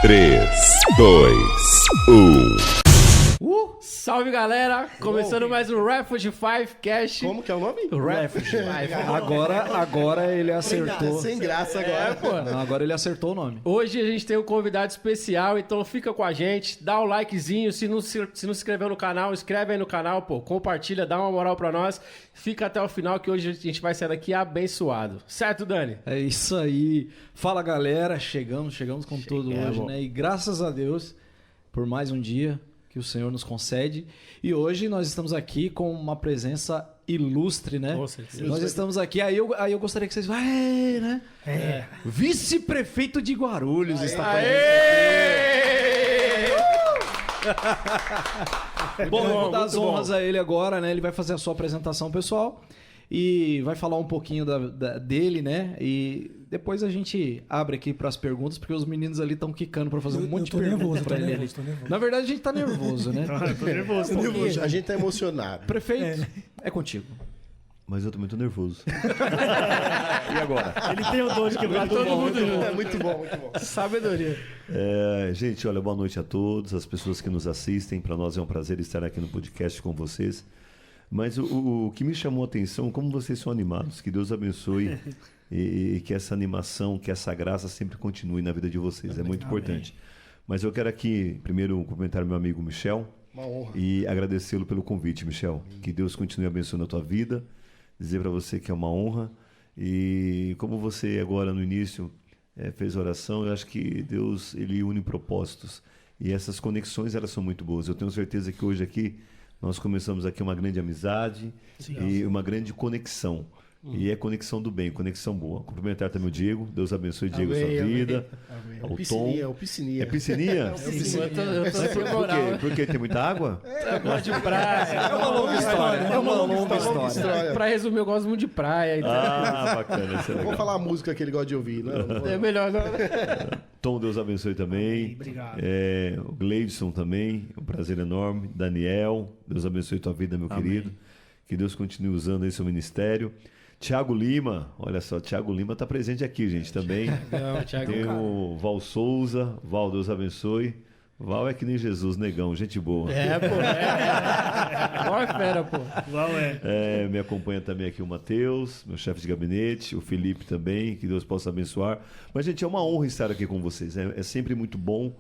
3, 2, 1. Salve, galera! Começando mais um Refuge 5 Cast. Como que é o nome? Refuge 5. Agora ele acertou. Sem graça agora. Pô. Não, agora ele acertou o nome. Hoje a gente tem um convidado especial, então fica com a gente, dá um likezinho, se não se inscreveu no canal, inscreve aí no canal, pô, compartilha, dá uma moral pra nós, fica até o final que hoje a gente vai sair daqui abençoado. Certo, Dani? É isso aí. Fala, galera. Chegamos com tudo hoje, né? E graças a Deus por mais um dia que o Senhor nos concede. E hoje nós estamos aqui com uma presença ilustre, né? Com certeza. Nós estamos aqui, aí eu gostaria que vocês... né? Vice-prefeito de Guarulhos está com a gente. Bom, eu vou dar as honras a ele agora, né? Ele vai fazer a sua apresentação pessoal e vai falar um pouquinho dele, né? E depois a gente abre aqui para as perguntas, porque os meninos ali estão quicando para fazer um monte de perguntas para ele ali. Na verdade, a gente tá nervoso, né? Tô nervoso. A gente tá emocionado. Prefeito, é contigo. Mas eu também tô nervoso. E agora? Ele tem o dom de quebrar todo mundo. É muito bom, muito bom. Sabedoria. Gente, olha, boa noite a todos, as pessoas que nos assistem. Para nós é um prazer estar aqui no podcast com vocês. Mas o que me chamou a atenção, como vocês são animados, que Deus abençoe e que essa animação, que essa graça sempre continue na vida de vocês. É muito importante. Mas eu quero aqui, primeiro, cumprimentar meu amigo Michel. Uma honra. E agradecê-lo pelo convite, Michel. Que Deus continue abençoando a tua vida. Dizer para você que é uma honra. E como você agora no início fez oração, eu acho que Deus ele une propósitos. E essas conexões elas são muito boas. Eu tenho certeza que hoje aqui nós começamos aqui uma grande amizade e uma grande conexão. E é conexão do bem, conexão boa. Cumprimentar também o Diego. Deus abençoe, Diego, a sua vida. Amém. O Piscininha, Tom. o Piscininha. É piscininha? Eu tô sem Por moral. quê? Porque tem muita água? Eu gosto de praia. É uma longa história. Pra resumir, eu gosto muito de praia. Então... Ah, bacana. Isso é legal. Vamos falar a música que ele gosta de ouvir, né? É melhor não. Tom, Deus abençoe também. Obrigado. O Gleidson também, um prazer enorme. Daniel, Deus abençoe tua vida, meu querido. Que Deus continue usando aí seu ministério. Tiago Lima, olha só, Tiago Lima está presente aqui, gente, também. Thiago, Tem o Val Souza. Val, Deus abençoe. Val é que nem Jesus, negão, gente boa. pô. Mó fera, pô. Igual Me acompanha também aqui o Matheus, meu chefe de gabinete, o Felipe também, que Deus possa abençoar. Mas, gente, é uma honra estar aqui com vocês. É sempre muito bom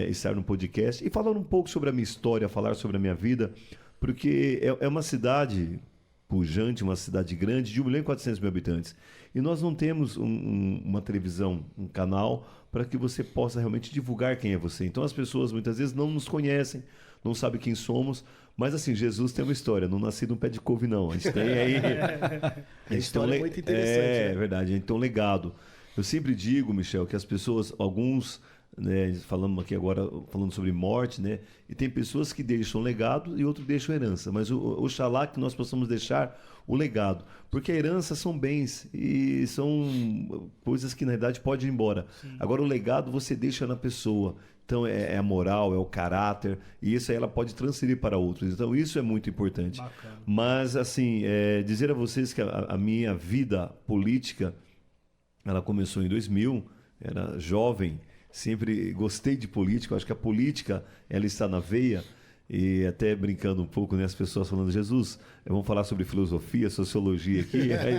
estar no podcast e falar um pouco sobre a minha história, falar sobre a minha vida, porque é uma cidade pujante, uma cidade grande, de 1.400.000 habitantes. E nós não temos uma televisão, um canal, para que você possa realmente divulgar quem é você. Então as pessoas muitas vezes não nos conhecem, não sabem quem somos, mas assim, Jesus tem uma história, não nasci num pé de couve não, a gente tem aí... A história é muito interessante. É verdade, a gente tem um legado. Eu sempre digo, Michel, que as pessoas, alguns... Né, falamos aqui agora falando sobre morte, né? E tem pessoas que deixam legado e outros deixam herança, mas oxalá que nós possamos deixar o legado, porque a herança são bens e são coisas que na verdade pode ir embora. Sim. Agora o legado você deixa na pessoa, então é a moral, é o caráter, e isso aí ela pode transferir para outros, então isso é muito importante. Bacana. Mas assim, dizer a vocês que a minha vida política ela começou em 2000, era jovem. Sempre gostei de política, acho que a política ela está na veia, e até brincando um pouco, né, as pessoas falando, Jesus, vamos falar sobre filosofia, sociologia aqui, aí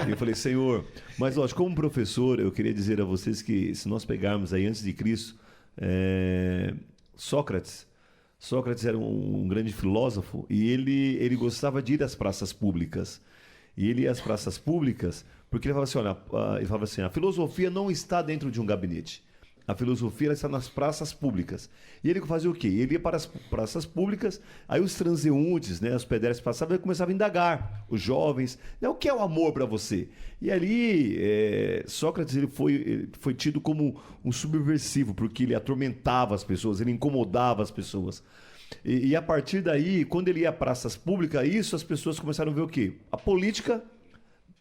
eu falei, Senhor, mas lógico, como professor, eu queria dizer a vocês que se nós pegarmos aí antes de Cristo, Sócrates era um grande filósofo e ele gostava de ir às praças públicas, e ele ia às praças públicas porque ele falava assim, a filosofia não está dentro de um gabinete. A filosofia ela está nas praças públicas. E ele fazia o quê? Ele ia para as praças públicas, aí os transeuntes, né, os pedestres passavam e começavam a indagar, os jovens, né, o que é o amor para você? E ali, Sócrates ele foi tido como um subversivo, porque ele atormentava as pessoas, ele incomodava as pessoas. E a partir daí, quando ele ia a praças públicas, isso as pessoas começaram a ver o quê? A política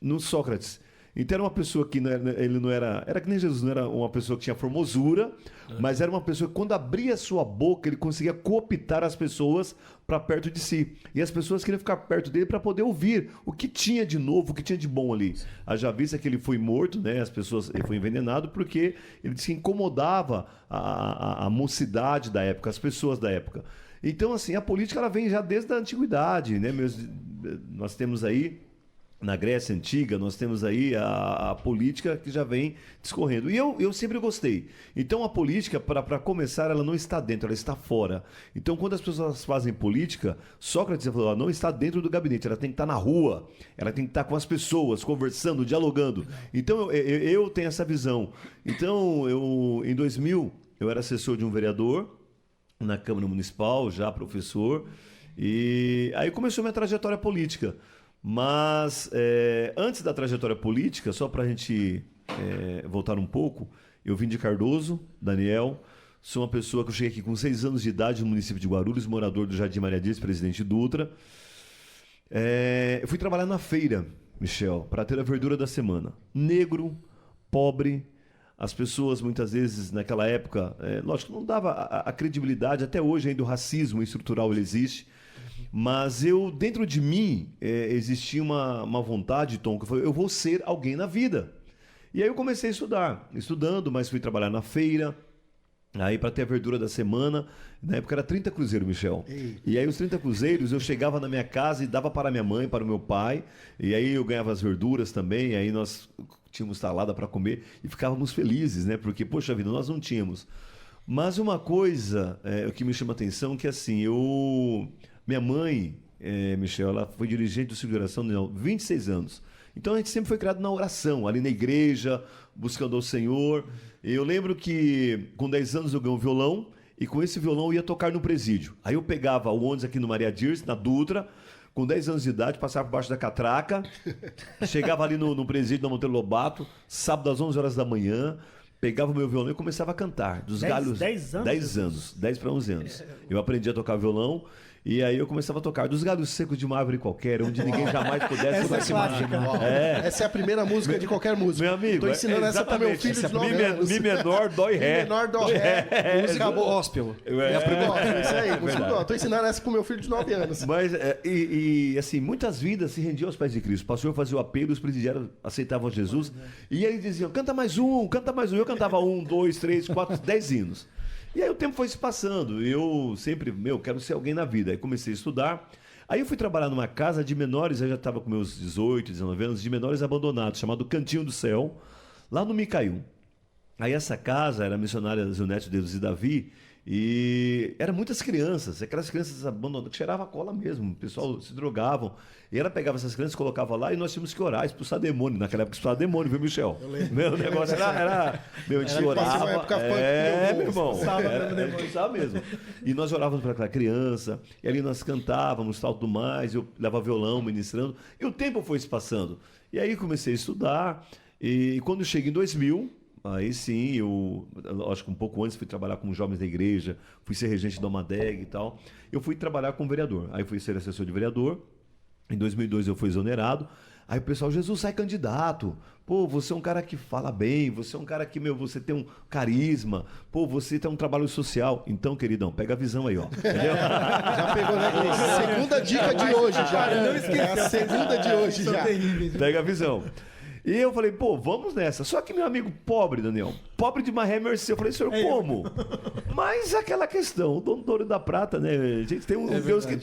no Sócrates. Então era uma pessoa que ele não era... Era que nem Jesus, não era uma pessoa que tinha formosura, mas era uma pessoa que quando abria sua boca, ele conseguia cooptar as pessoas para perto de si. E as pessoas queriam ficar perto dele para poder ouvir o que tinha de novo, o que tinha de bom ali. Haja vista que ele foi morto, né? Ele foi envenenado porque ele disse que incomodava a mocidade da época, as pessoas da época. Então, assim, a política ela vem já desde a antiguidade, né? Nós temos aí, na Grécia Antiga, nós temos aí a política que já vem discorrendo. E eu sempre gostei. Então, a política, para começar, ela não está dentro, ela está fora. Então, quando as pessoas fazem política, Sócrates falou, ela não está dentro do gabinete, ela tem que estar na rua, ela tem que estar com as pessoas, conversando, dialogando. Então, eu tenho essa visão. Então, em 2000, eu era assessor de um vereador na Câmara Municipal, já professor, e aí começou minha trajetória política. Mas antes da trajetória política, só para a gente voltar um pouco, eu vim de Cardoso, Daniel, sou uma pessoa que eu cheguei aqui com 6 anos de idade no município de Guarulhos, morador do Jardim Maria Dias, Presidente Dutra. Eu fui trabalhar na feira, Michel, para ter a verdura da semana. Negro, pobre, as pessoas muitas vezes naquela época, lógico, não dava a credibilidade, até hoje ainda o racismo estrutural ele existe. Mas dentro de mim, existia uma vontade, Tom, que eu falei, eu vou ser alguém na vida. E aí eu comecei a estudar, estudando, mas fui trabalhar na feira, aí para ter a verdura da semana, na época era 30 cruzeiros, Michel. E aí os 30 cruzeiros, eu chegava na minha casa e dava para minha mãe, para o meu pai, e aí eu ganhava as verduras também, e aí nós tínhamos salada para comer e ficávamos felizes, né? Porque, poxa vida, nós não tínhamos. Mas uma coisa que me chama a atenção, que assim, minha mãe, Michel, ela foi dirigente do Seguração de 26 anos. Então a gente sempre foi criado na oração, ali na igreja, buscando ao Senhor. Eu lembro que com 10 anos eu ganhei um violão e com esse violão eu ia tocar no presídio. Aí eu pegava o ônibus aqui no Maria Dias, na Dutra, com 10 anos de idade, passava por baixo da catraca, chegava ali no presídio da Monteiro Lobato, sábado às 11 horas da manhã, pegava o meu violão e começava a cantar. Dos galhos. 10 anos? 10 anos, 10 para 11 anos. Eu aprendi a tocar violão. E aí eu começava a tocar dos galhos secos de uma árvore qualquer, onde ninguém jamais pudesse se imaginar. Essa é a primeira música de qualquer música. Meu amigo, tô ensinando essa para meu filho de 9 anos. Mi menor, dói ré. Mi menor, dói ré. Música gospel. Isso aí, música. Tô ensinando essa pro meu filho de 9 anos. Mas, assim, muitas vidas se rendiam aos pés de Cristo. O pastor fazia o apelo, os presidiários aceitavam Jesus. E eles diziam, canta mais um, canta mais um. Eu cantava 1, 2, 3, 4, 10 hinos. E aí o tempo foi se passando. Eu sempre, quero ser alguém na vida. Aí comecei a estudar. Aí eu fui trabalhar numa casa de menores, eu já estava com meus 18, 19 anos, de menores abandonados, chamado Cantinho do Céu, lá no Micaiú. Aí essa casa era missionária Zilnete, Deus e Davi, e eram muitas crianças, aquelas crianças abandonadas, que cheiravam a cola mesmo, o pessoal se drogavam. E ela pegava essas crianças, colocava lá e nós tínhamos que orar, expulsar demônio. Naquela época expulsar demônio, viu, Michel? Meu negócio era a gente orava. Meu irmão. Expulsava mesmo. E nós orávamos para aquela criança, e ali nós cantávamos, tal, tudo mais, eu levava violão, ministrando, e o tempo foi se passando. E aí comecei a estudar, e quando eu cheguei em 2000, aí sim, eu acho que um pouco antes fui trabalhar com jovens da igreja, fui ser regente da Almadeg e tal. Eu fui trabalhar com vereador, aí fui ser assessor de vereador. Em 2002 eu fui exonerado. Aí o pessoal, Jesus, sai candidato. Pô, você é um cara que fala bem, você é um cara que, você tem um carisma. Pô, você tem um trabalho social. Então, queridão, pega a visão aí, ó. Entendeu? Já pegou, né? Segunda dica de hoje, já. Não esqueci. É a segunda de hoje, já. Pega a visão. E eu falei, pô, vamos nessa. Só que meu amigo pobre, Daniel, pobre de Maré Mercê. Eu falei, senhor, como? Mas aquela questão, o dono do ouro e da prata, né? A gente tem um Deus que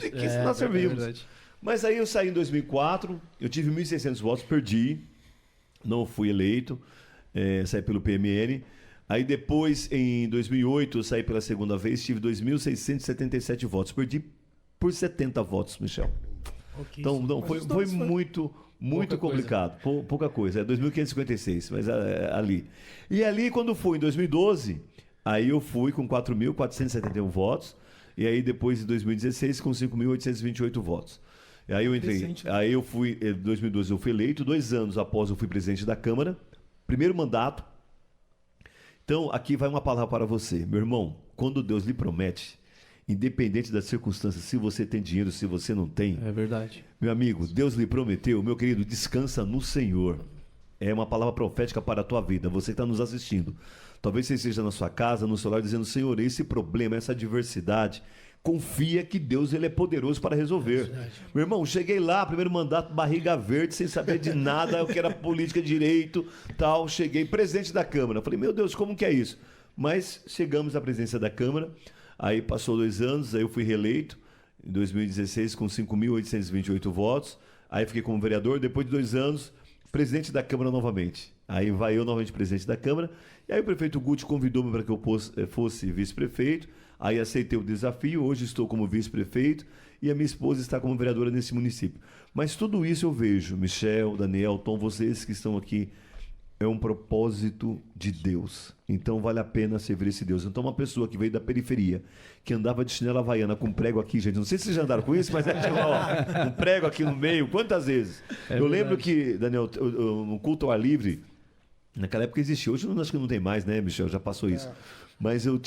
nós servimos. Mas aí eu saí em 2004, eu tive 1.600 votos, perdi, não fui eleito, saí pelo PMN. Aí depois, em 2008, eu saí pela segunda vez, tive 2.677 votos, perdi por 70 votos, Michel. Então, não, foi muito complicado, pouca coisa, é 2.556, mas ali. E ali, quando fui, em 2012, aí eu fui com 4.471 votos, e aí depois, em 2016, com 5.828 votos. E aí eu entrei, aí eu fui, em 2012 eu fui eleito, 2 anos após eu fui presidente da Câmara, primeiro mandato. Então, aqui vai uma palavra para você, meu irmão, quando Deus lhe promete, independente das circunstâncias, se você tem dinheiro, se você não tem. É verdade. Meu amigo, Deus lhe prometeu, meu querido, descansa no Senhor. é uma palavra profética para a tua vida. Você que está nos assistindo. Talvez você esteja na sua casa, no celular, dizendo, Senhor, esse problema, essa adversidade, confia que Deus ele é poderoso para resolver. Meu irmão, cheguei lá, primeiro mandato, barriga verde, sem saber de nada, eu que era política de direito, tal. Cheguei presidente da Câmara. Falei, meu Deus, como que é isso? Mas chegamos à presidência da Câmara, aí passou 2 anos, aí eu fui reeleito, em 2016, com 5.828 votos. Aí fiquei como vereador, depois de 2 anos, presidente da Câmara novamente. Aí vai eu novamente presidente da Câmara, e aí o prefeito Guti convidou-me para que eu fosse vice-prefeito, aí aceitei o desafio, hoje estou como vice-prefeito, e a minha esposa está como vereadora nesse município. Mas tudo isso eu vejo, Michel, Daniel, Tom, vocês que estão aqui, é um propósito de Deus. Então vale a pena servir esse Deus. Então uma pessoa que veio da periferia, que andava de chinela havaiana com prego aqui, gente, não sei se vocês já andaram com isso, mas um prego aqui no meio, quantas vezes? Eu lembro que, Daniel, no culto ao ar livre, naquela época existia, hoje acho que não tem mais, né, Michel? Já passou isso. Mas eu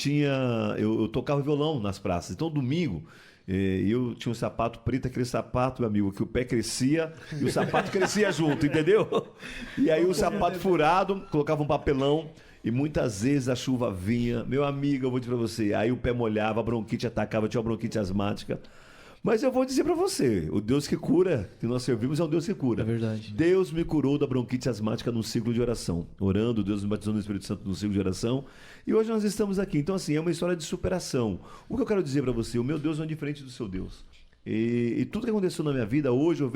tocava violão nas praças. Então domingo, eu tinha um sapato preto, aquele sapato, meu amigo, que o pé crescia e o sapato crescia junto, entendeu? E aí o sapato furado, colocava um papelão e muitas vezes a chuva vinha. Meu amigo, eu vou dizer pra você, aí o pé molhava, a bronquite atacava, eu tinha uma bronquite asmática. Mas eu vou dizer pra você, o Deus que cura, que nós servimos, é um Deus que cura. É verdade. Deus me curou da bronquite asmática num ciclo de oração. Orando, Deus me batizou no Espírito Santo num ciclo de oração. E hoje nós estamos aqui. Então, assim, é uma história de superação. O que eu quero dizer pra você, o meu Deus não é diferente do seu Deus. E tudo que aconteceu na minha vida, hoje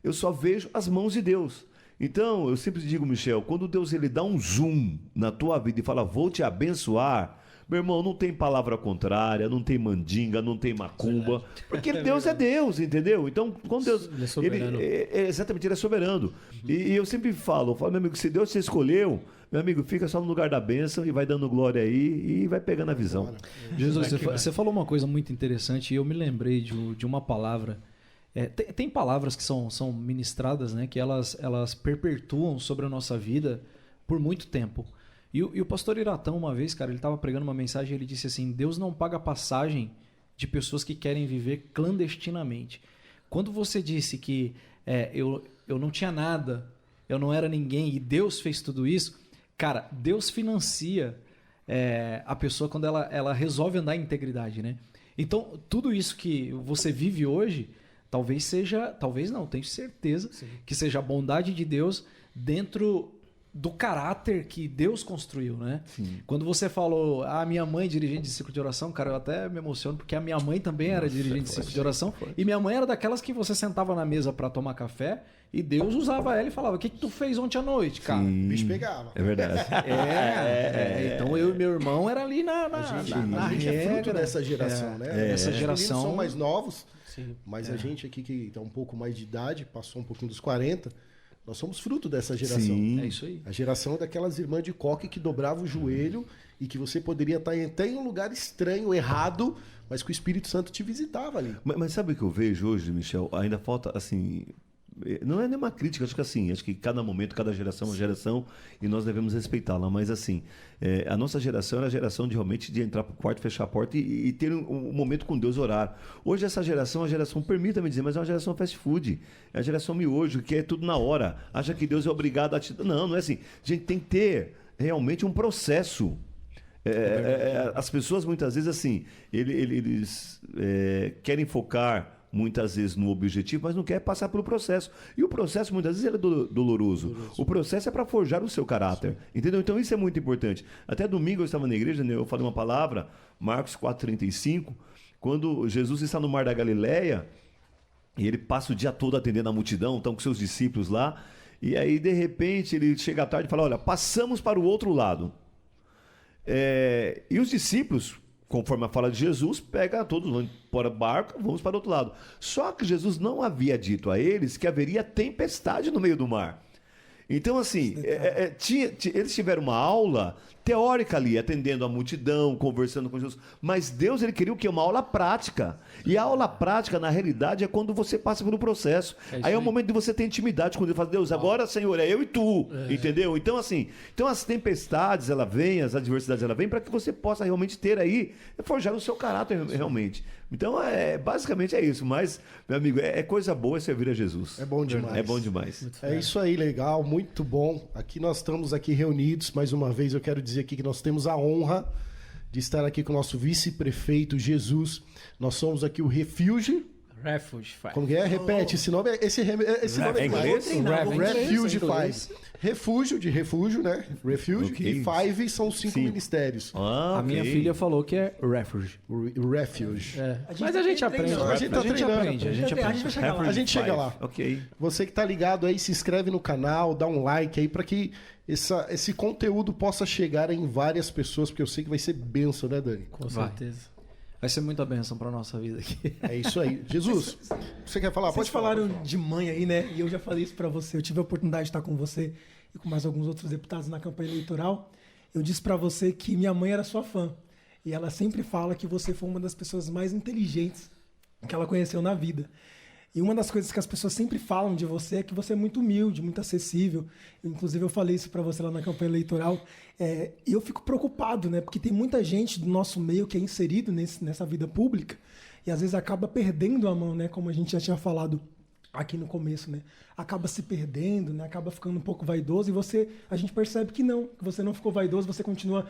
eu só vejo as mãos de Deus. Então, eu sempre digo, Michel, quando Deus ele dá um zoom na tua vida e fala, vou te abençoar, meu irmão, não tem palavra contrária, não tem mandinga, não tem macumba, porque Deus é Deus, entendeu? Então, quando Deus... Ele é soberano. Exatamente, ele é soberano. E eu sempre falo, meu amigo, se Deus te escolheu, meu amigo, fica só no lugar da bênção e vai dando glória aí e vai pegando a visão. Jesus, você falou uma coisa muito interessante e eu me lembrei de uma palavra. Tem palavras que são ministradas, né, que elas perpetuam sobre a nossa vida por muito tempo. E o pastor Iratão, uma vez, cara, ele estava pregando uma mensagem e ele disse assim, Deus não paga passagem de pessoas que querem viver clandestinamente. Quando você disse que eu não tinha nada, eu não era ninguém e Deus fez tudo isso, cara, Deus financia a pessoa quando ela resolve andar em integridade, né? Então, tudo isso que você vive hoje, talvez não, tenho certeza, sim, que seja a bondade de Deus dentro do caráter que Deus construiu, né? Sim. Quando você falou, minha mãe dirigente de ciclo de oração, cara, eu até me emociono, porque a minha mãe também era dirigente de ciclo de oração, e minha mãe era daquelas que você sentava na mesa para tomar café, e Deus usava ela e falava, o que tu fez ontem à noite, cara? Sim. O bicho pegava. É verdade. Então eu e meu irmão era ali na gente é fruto dessa geração, né? Essa geração... Os são mais novos, sim, mas a gente aqui que tá um pouco mais de idade, passou um pouquinho dos 40... Nós somos fruto dessa geração. Sim. É isso aí. A geração daquelas irmãs de coque que dobravam o joelho e que você poderia estar até em um lugar estranho, errado, mas que o Espírito Santo te visitava ali. Mas sabe o que eu vejo hoje, Michel? Ainda falta, assim... Não é nenhuma crítica, acho que cada momento, cada geração é uma geração e nós devemos respeitá-la. Mas assim, a nossa geração era a geração de realmente de entrar para o quarto, fechar a porta e ter um momento com Deus, orar. Hoje essa geração é uma geração, permita-me dizer, mas é uma geração fast food. É a geração miojo, que é tudo na hora. Acha que Deus é obrigado a te... Não é assim. A gente tem que ter realmente um processo. As pessoas muitas vezes assim, eles querem focar muitas vezes no objetivo, mas não quer passar pelo processo. E o processo, muitas vezes, ele é doloroso. O processo é para forjar o seu caráter. Sim. Entendeu? Então, isso é muito importante. Até domingo eu estava na igreja, né, eu falei uma palavra, Marcos 4,35, quando Jesus está no Mar da Galileia, e ele passa o dia todo atendendo a multidão, estão com seus discípulos lá, e aí, de repente, ele chega à tarde e fala, olha, passamos para o outro lado. E os discípulos... Conforme a fala de Jesus, pega todos, vão para o barco, vamos para o outro lado. Só que Jesus não havia dito a eles que haveria tempestade no meio do mar. Então, assim, eles tiveram uma aula teórica ali, atendendo a multidão, conversando com Jesus. Mas Deus, ele queria o quê? Uma aula prática. E a aula prática, na realidade, é quando você passa pelo processo. Aí é o momento de você ter intimidade com Deus. Fala, Deus, agora, Senhor, é eu e tu. Entendeu? Então, assim, as tempestades, ela vem, as adversidades, ela vem para que você possa realmente ter aí, forjar o seu caráter realmente. Então, basicamente é isso. Mas, meu amigo, é coisa boa servir a Jesus. É bom demais. É bom demais. É isso aí, legal, muito bom. Aqui nós estamos aqui reunidos, mais uma vez eu quero dizer aqui que nós temos a honra de estar aqui com o nosso vice-prefeito Jesus. Nós somos aqui o Refuge. Refuge 5. Como que é? Repete esse nome. Esse nome é inglês? Refuge 5. Refúgio, de refúgio, né? Refuge. Ok. E 5 são 5 ministérios. Ah, A minha ok. filha falou que é refuge. Refuge. Mas a gente aprende. A gente tá treinando. aprende, a gente A gente vai aprende. chegar lá. A gente chega lá. Ok. Você que tá ligado aí, se inscreve no canal, dá um like aí para que esse conteúdo possa chegar em várias pessoas, porque eu sei que vai ser bênção, né, Dani? Com Vai. certeza. Vai ser muita bênção pra nossa vida aqui. É isso aí. Jesus, você quer falar? Vocês Pode falar. falaram de mãe aí, né? E eu já falei isso pra você. Eu tive a oportunidade de estar com você e com mais alguns outros deputados na campanha eleitoral. Eu disse pra você que minha mãe era sua fã. E ela sempre fala que você foi uma das pessoas mais inteligentes que ela conheceu na vida. E uma das coisas que as pessoas sempre falam de você é que você é muito humilde, muito acessível. Inclusive, eu falei isso para você lá na campanha eleitoral. E eu fico preocupado, né? Porque tem muita gente do nosso meio que é inserido nessa vida pública e às vezes acaba perdendo a mão, né? Como a gente já tinha falado aqui no começo, né? Acaba se perdendo, né? Acaba ficando um pouco vaidoso e a gente percebe que você não ficou vaidoso, você continua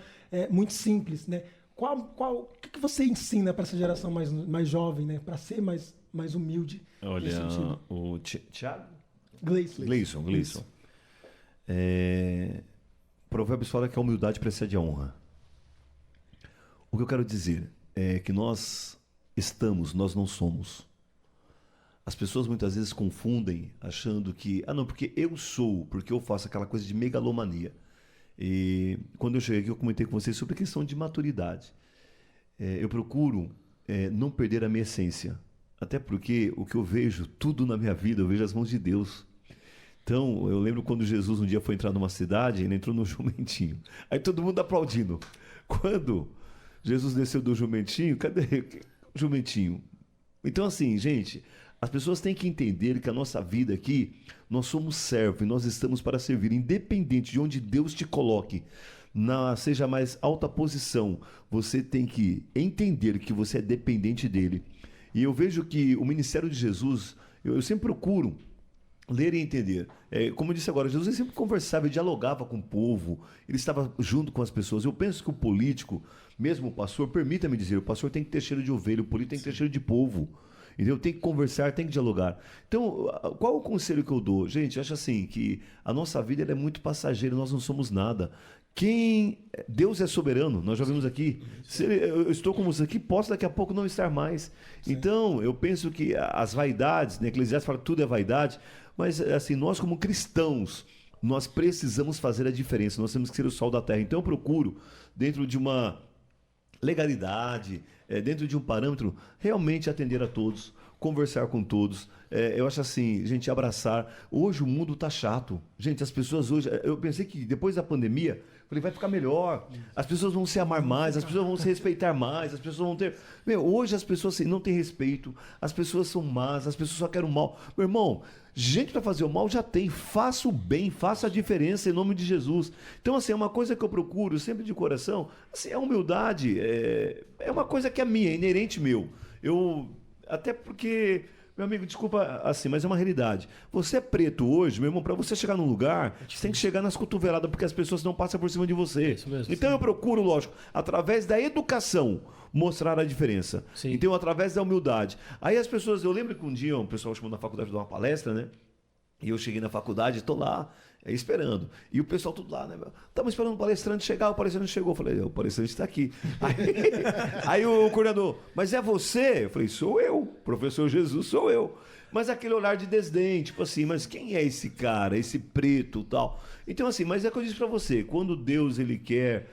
muito simples, né? O que você ensina para essa geração mais jovem, né? Para ser mais humilde? Olha, nesse sentido? o Thiago? Gleison. Provérbios fala que a humildade precede a honra. O que eu quero dizer é que nós não somos. As pessoas muitas vezes confundem achando que, porque eu faço aquela coisa de megalomania. E quando eu cheguei aqui, eu comentei com vocês sobre a questão de maturidade. Eu procuro não perder a minha essência. Até porque o que eu vejo, tudo na minha vida, eu vejo as mãos de Deus. Então, eu lembro quando Jesus um dia foi entrar numa cidade, ele entrou no jumentinho. Aí todo mundo aplaudindo. Quando Jesus desceu do jumentinho, cadê o jumentinho? Então, assim, gente, as pessoas têm que entender que a nossa vida aqui, nós somos servos e nós estamos para servir, independente de onde Deus te coloque, seja a mais alta posição, você tem que entender que você é dependente dele. E eu vejo que o ministério de Jesus, eu sempre procuro ler e entender. Como eu disse agora, Jesus ele sempre conversava, ele dialogava com o povo, ele estava junto com as pessoas. Eu penso que o político, mesmo o pastor, permita-me dizer, o pastor tem que ter cheiro de ovelha, o político tem que ter cheiro de povo. Entendeu? Tem que conversar, tem que dialogar. Então, qual o conselho que eu dou? Gente, eu acho assim, que a nossa vida ela é muito passageira, nós não somos nada. Deus é soberano, nós já vimos aqui. Se eu estou com você aqui, posso daqui a pouco não estar mais. Sim. Então, eu penso que as vaidades, né, Eclesiastes fala que tudo é vaidade, mas assim, nós como cristãos, nós precisamos fazer a diferença, nós temos que ser o sol da terra. Então, eu procuro, dentro de uma legalidade, dentro de um parâmetro, realmente atender a todos, conversar com todos. Eu acho assim, gente, abraçar. Hoje o mundo tá chato. Gente, as pessoas hoje... Eu pensei que depois da pandemia, falei, vai ficar melhor. As pessoas vão se amar mais, as pessoas vão se respeitar mais, as pessoas vão ter... hoje as pessoas assim, não têm respeito, as pessoas são más, as pessoas só querem o mal. Meu irmão, gente para fazer o mal já tem. Faça o bem, faça a diferença em nome de Jesus. Então, assim, é uma coisa que eu procuro sempre de coração, assim, a humildade é uma coisa que é minha, é inerente meu. Até porque, meu amigo, desculpa assim, mas é uma realidade. Você é preto hoje, meu irmão, para você chegar num lugar, você tem que chegar nas cotoveladas, porque as pessoas não passam por cima de você. Isso mesmo, então sim. eu procuro, lógico, através da educação, mostrar a diferença. Sim. Então, através da humildade. Aí as pessoas, eu lembro que um dia um pessoal chamou na faculdade de dar uma palestra, né? E eu cheguei na faculdade, estou lá, esperando. E o pessoal tudo lá, né? Estamos esperando o palestrante chegar, o palestrante chegou. Eu falei, o palestrante está aqui. Aí o coordenador, mas é você? Eu falei, sou eu, professor Jesus, sou eu. Mas aquele olhar de desdém, tipo assim, mas quem é esse cara, esse preto e tal? Então assim, mas é o que eu disse para você, quando Deus ele quer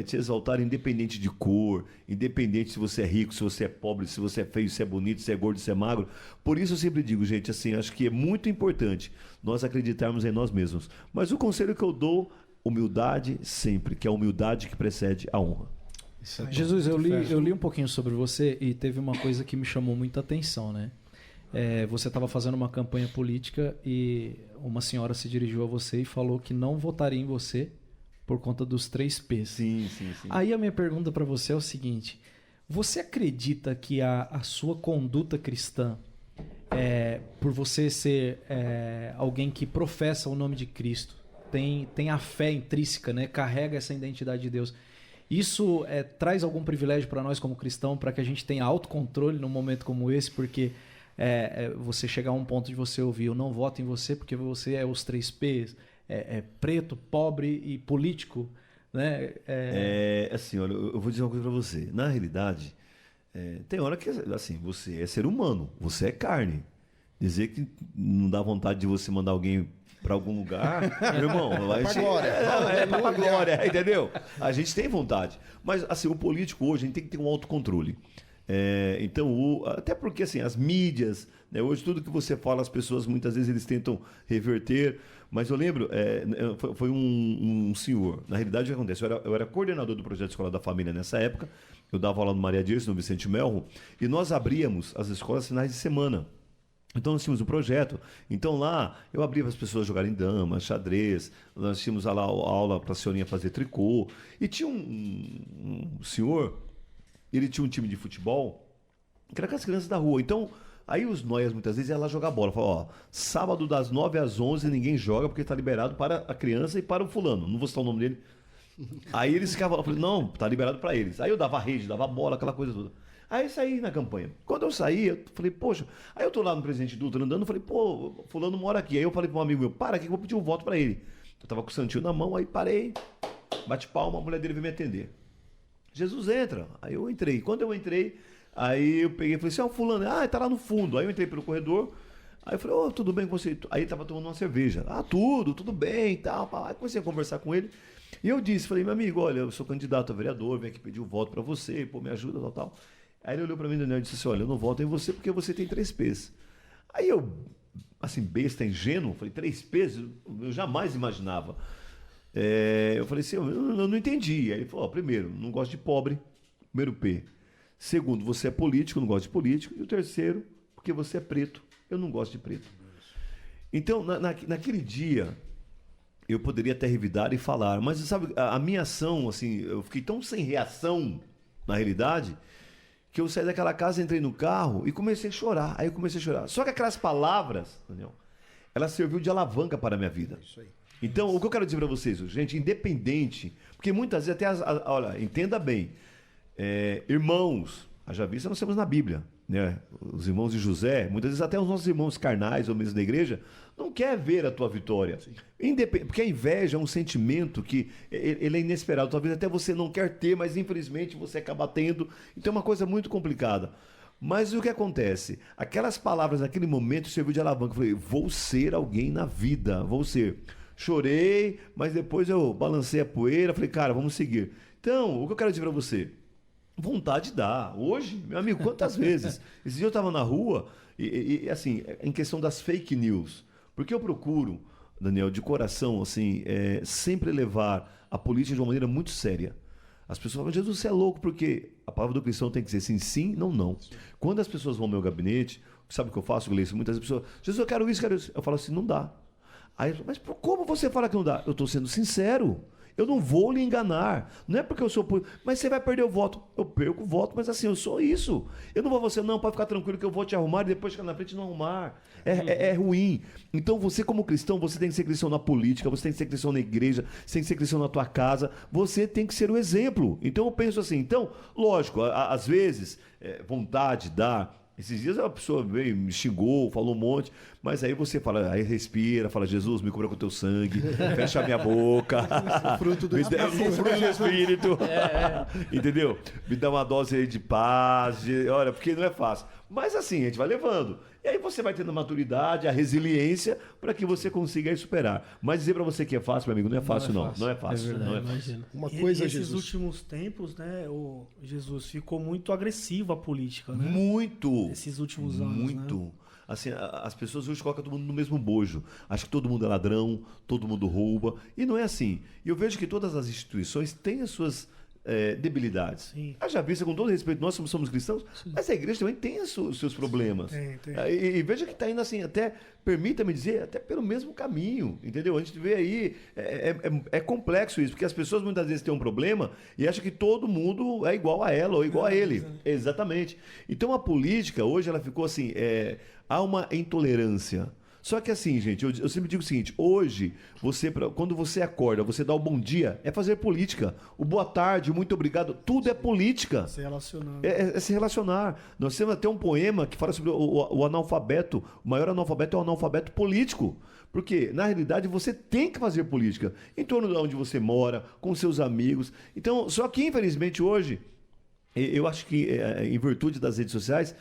te exaltar independente de cor, independente se você é rico, se você é pobre, se você é feio, se é bonito, se é gordo, se é magro. Por isso eu sempre digo, gente, assim, acho que é muito importante nós acreditarmos em nós mesmos. Mas o conselho que eu dou humildade sempre, que é a humildade que precede a honra. Jesus, eu li um pouquinho sobre você e teve uma coisa que me chamou muita atenção, né? Você estava fazendo uma campanha política e uma senhora se dirigiu a você e falou que não votaria em você por conta dos 3 P's. Sim. Aí a minha pergunta para você é o seguinte: você acredita que a sua conduta cristã, por você ser alguém que professa o nome de Cristo, tem a fé intrínseca, né? Carrega essa identidade de Deus, isso traz algum privilégio para nós como cristão, para que a gente tenha autocontrole num momento como esse? Porque você chegar a um ponto de você ouvir: eu não voto em você porque você é os 3 P's, preto, pobre e político, né? Assim, olha, eu vou dizer uma coisa para você. Na realidade, tem hora que, assim, você é ser humano, você é carne. Dizer que não dá vontade de você mandar alguém para algum lugar, meu irmão, pra glória, entendeu? A gente tem vontade. Mas, assim, o político hoje, a gente tem que ter um autocontrole. Então, até porque assim, as mídias, né, hoje tudo que você fala, as pessoas muitas vezes eles tentam reverter. Mas eu lembro, foi um senhor. Na realidade, o que acontece? Eu era coordenador do projeto Escola da Família nessa época. Eu dava aula no Maria Dirce, no Vicente Melro, e nós abríamos as escolas finais de semana. Então nós tínhamos um projeto. Então lá eu abria para as pessoas jogarem dama, xadrez. Nós tínhamos lá a aula para a senhorinha fazer tricô. E tinha um senhor, ele tinha um time de futebol que era com as crianças da rua. Então, aí os noias muitas vezes iam lá jogar bola. Falavam, sábado das 9 às 11 ninguém joga porque está liberado para a criança e para o fulano. Não vou citar o nome dele. Aí eles ficavam, eu falei, não, tá liberado para eles. Aí eu dava rede, dava bola, aquela coisa toda. Aí eu saí na campanha. Quando eu saí, eu falei, poxa, aí eu tô lá no Presidente Dutra andando, eu falei, pô, fulano mora aqui. Aí eu falei para um amigo meu, para aqui que eu vou pedir um voto para ele. Eu tava com o santinho na mão, aí parei, bate palma, a mulher dele veio me atender. Jesus, entra. Aí eu entrei. Quando eu entrei, aí eu peguei e falei assim, fulano, tá lá no fundo. Aí eu entrei pelo corredor, aí eu falei, tudo bem com você? Aí ele tava tomando uma cerveja. Tudo bem e tal. Aí comecei a conversar com ele. E eu disse, falei, meu amigo, olha, eu sou candidato a vereador, venho aqui pedir o voto para você, pô, me ajuda, tal. Aí ele olhou para mim, Daniel, e disse assim, olha, eu não voto em você porque você tem 3 P's. Aí eu, assim, besta, ingênuo, falei, 3 P's? Eu jamais imaginava. Eu falei assim, eu não entendi. Aí ele falou, primeiro, não gosto de pobre, primeiro P. Segundo, você é político, não gosto de político. E o terceiro, porque você é preto, eu não gosto de preto. Então, naquele dia, eu poderia até revidar e falar, mas sabe, a minha ação, assim, eu fiquei tão sem reação, na realidade, que eu saí daquela casa, entrei no carro e comecei a chorar. Aí eu comecei a chorar. Só que aquelas palavras, Daniel, ela serviu de alavanca para a minha vida. Isso aí. Então, o que eu quero dizer para vocês, gente, independente, porque muitas vezes até, olha, entenda bem, irmãos, haja vista nós temos na Bíblia, né? Os irmãos de José, muitas vezes até os nossos irmãos carnais ou mesmo da igreja, não quer ver a tua vitória. Porque a inveja é um sentimento que ele é inesperado. Talvez até você não quer ter, mas infelizmente você acaba tendo. Então é uma coisa muito complicada. Mas o que acontece? Aquelas palavras naquele momento serviu de alavanca. Eu falei, vou ser alguém na vida, vou ser. Chorei, mas depois eu balancei a poeira, falei, cara, vamos seguir. Então, o que eu quero dizer para você? Vontade dá. Hoje, meu amigo, quantas vezes? Esse dia eu estava na rua e assim, em questão das fake news, porque eu procuro, Daniel, de coração, assim, sempre levar a política de uma maneira muito séria. As pessoas falam, Jesus, você é louco, porque a palavra do cristão tem que ser sim, sim, não, não. Quando as pessoas vão ao meu gabinete, sabe o que eu faço, Gleice? Muitas pessoas, Jesus, eu quero isso, quero isso. Eu falo assim, não dá. Aí, mas como você fala que não dá? Eu estou sendo sincero. Eu não vou lhe enganar. Não é porque eu sou... Mas você vai perder o voto. Eu perco o voto, mas assim, eu sou isso. Eu não vou você, não, pode ficar tranquilo que eu vou te arrumar e depois chegar na frente e não arrumar. É ruim. Então você como cristão, você tem que ser cristão na política, você tem que ser cristão na igreja, você tem que ser cristão na tua casa, você tem que ser o exemplo. Então eu penso assim, então, lógico, às vezes, vontade dá... Esses dias a pessoa veio, me xingou, falou um monte, mas aí você fala, aí respira, fala, Jesus, me cubra com o teu sangue, fecha a minha boca. Fruto do Espírito. Entendeu? Me dá uma dose aí de paz, olha, porque não é fácil. Mas assim, a gente vai levando. E aí você vai tendo a maturidade, a resiliência, para que você consiga aí superar. Mas dizer para você que é fácil, meu amigo, não é fácil, não. Não é fácil. É verdade, não é fácil. imagino. Uma coisa, esses Jesus. últimos tempos, né, Jesus, ficou muito agressiva a política, né? Muito. Esses últimos anos, muito. né? assim, as pessoas hoje colocam todo mundo no mesmo bojo. Acho que todo mundo é ladrão, todo mundo rouba. E não é assim. E eu vejo que todas as instituições têm as suas debilidades. Haja vista, com todo respeito, nós somos cristãos, mas a igreja também tem os seus problemas. Tem. E veja que está indo assim, até, permita-me dizer, até pelo mesmo caminho, entendeu? A gente vê aí, é complexo isso, porque as pessoas muitas vezes têm um problema e acham que todo mundo é igual a ela ou igual a ele. Exatamente. Então a política, hoje, ela ficou assim, há uma intolerância. Só que assim, gente, eu sempre digo o seguinte, hoje, quando você acorda, você dá o bom dia, é fazer política. O boa tarde, o muito obrigado, tudo é política. Se relacionando. É se relacionar. Nós temos até um poema que fala sobre o analfabeto. O maior analfabeto é o analfabeto político. Porque, na realidade, você tem que fazer política em torno de onde você mora, com seus amigos. Então, só que, infelizmente, hoje... Eu acho que, em virtude das redes sociais,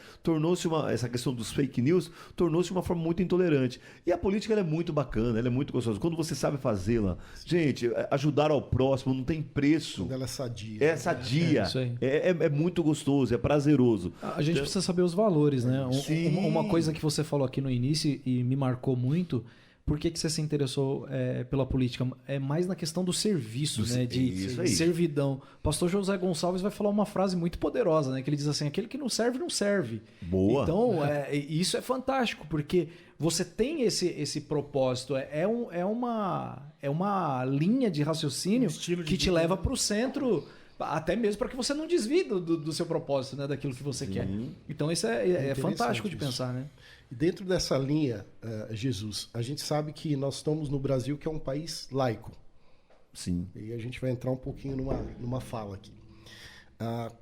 essa questão dos fake news tornou-se uma forma muito intolerante. E a política ela é muito bacana, ela é muito gostosa. Quando você sabe fazê-la, gente, ajudar ao próximo não tem preço. Quando ela é sadia. É sadia. isso aí. É muito gostoso, é prazeroso. A gente precisa saber os valores, né? Sim. Uma coisa que você falou aqui no início e me marcou muito. Por que você se interessou pela política? É mais na questão do serviço, né? Isso aí. Servidão. O pastor José Gonçalves vai falar uma frase muito poderosa, né? Que ele diz assim, aquele que não serve, não serve. Boa. Então, isso é fantástico, porque você tem esse propósito. É uma linha de raciocínio que te leva para o centro, até mesmo para que você não desvie do seu propósito, né? Daquilo que você quer. Então, isso é fantástico de pensar, né? E dentro dessa linha, Jesus, a gente sabe que nós estamos no Brasil, que é um país laico. Sim. E a gente vai entrar um pouquinho numa fala aqui.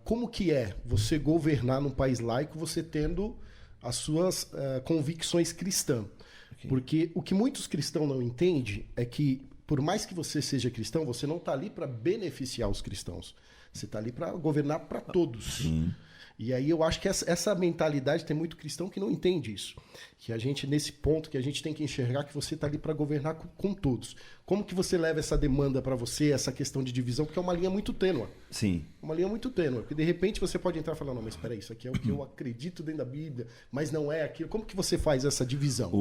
Como que é você governar num país laico, você tendo as suas convicções cristãs? Okay. Porque o que muitos cristãos não entendem é que, por mais que você seja cristão, você não está ali para beneficiar os cristãos. Você está ali para governar para todos. Sim. E aí eu acho que essa mentalidade, tem muito cristão que não entende isso. Que a gente, nesse ponto, que a gente tem que enxergar que você está ali para governar com todos. Como que você leva essa demanda para você, essa questão de divisão? Porque é uma linha muito tênue. Sim. Uma linha muito tênue. Porque de repente você pode entrar e falar, não, mas espera aí, isso aqui é o que eu acredito dentro da Bíblia, mas não é aquilo. Como que você faz essa divisão?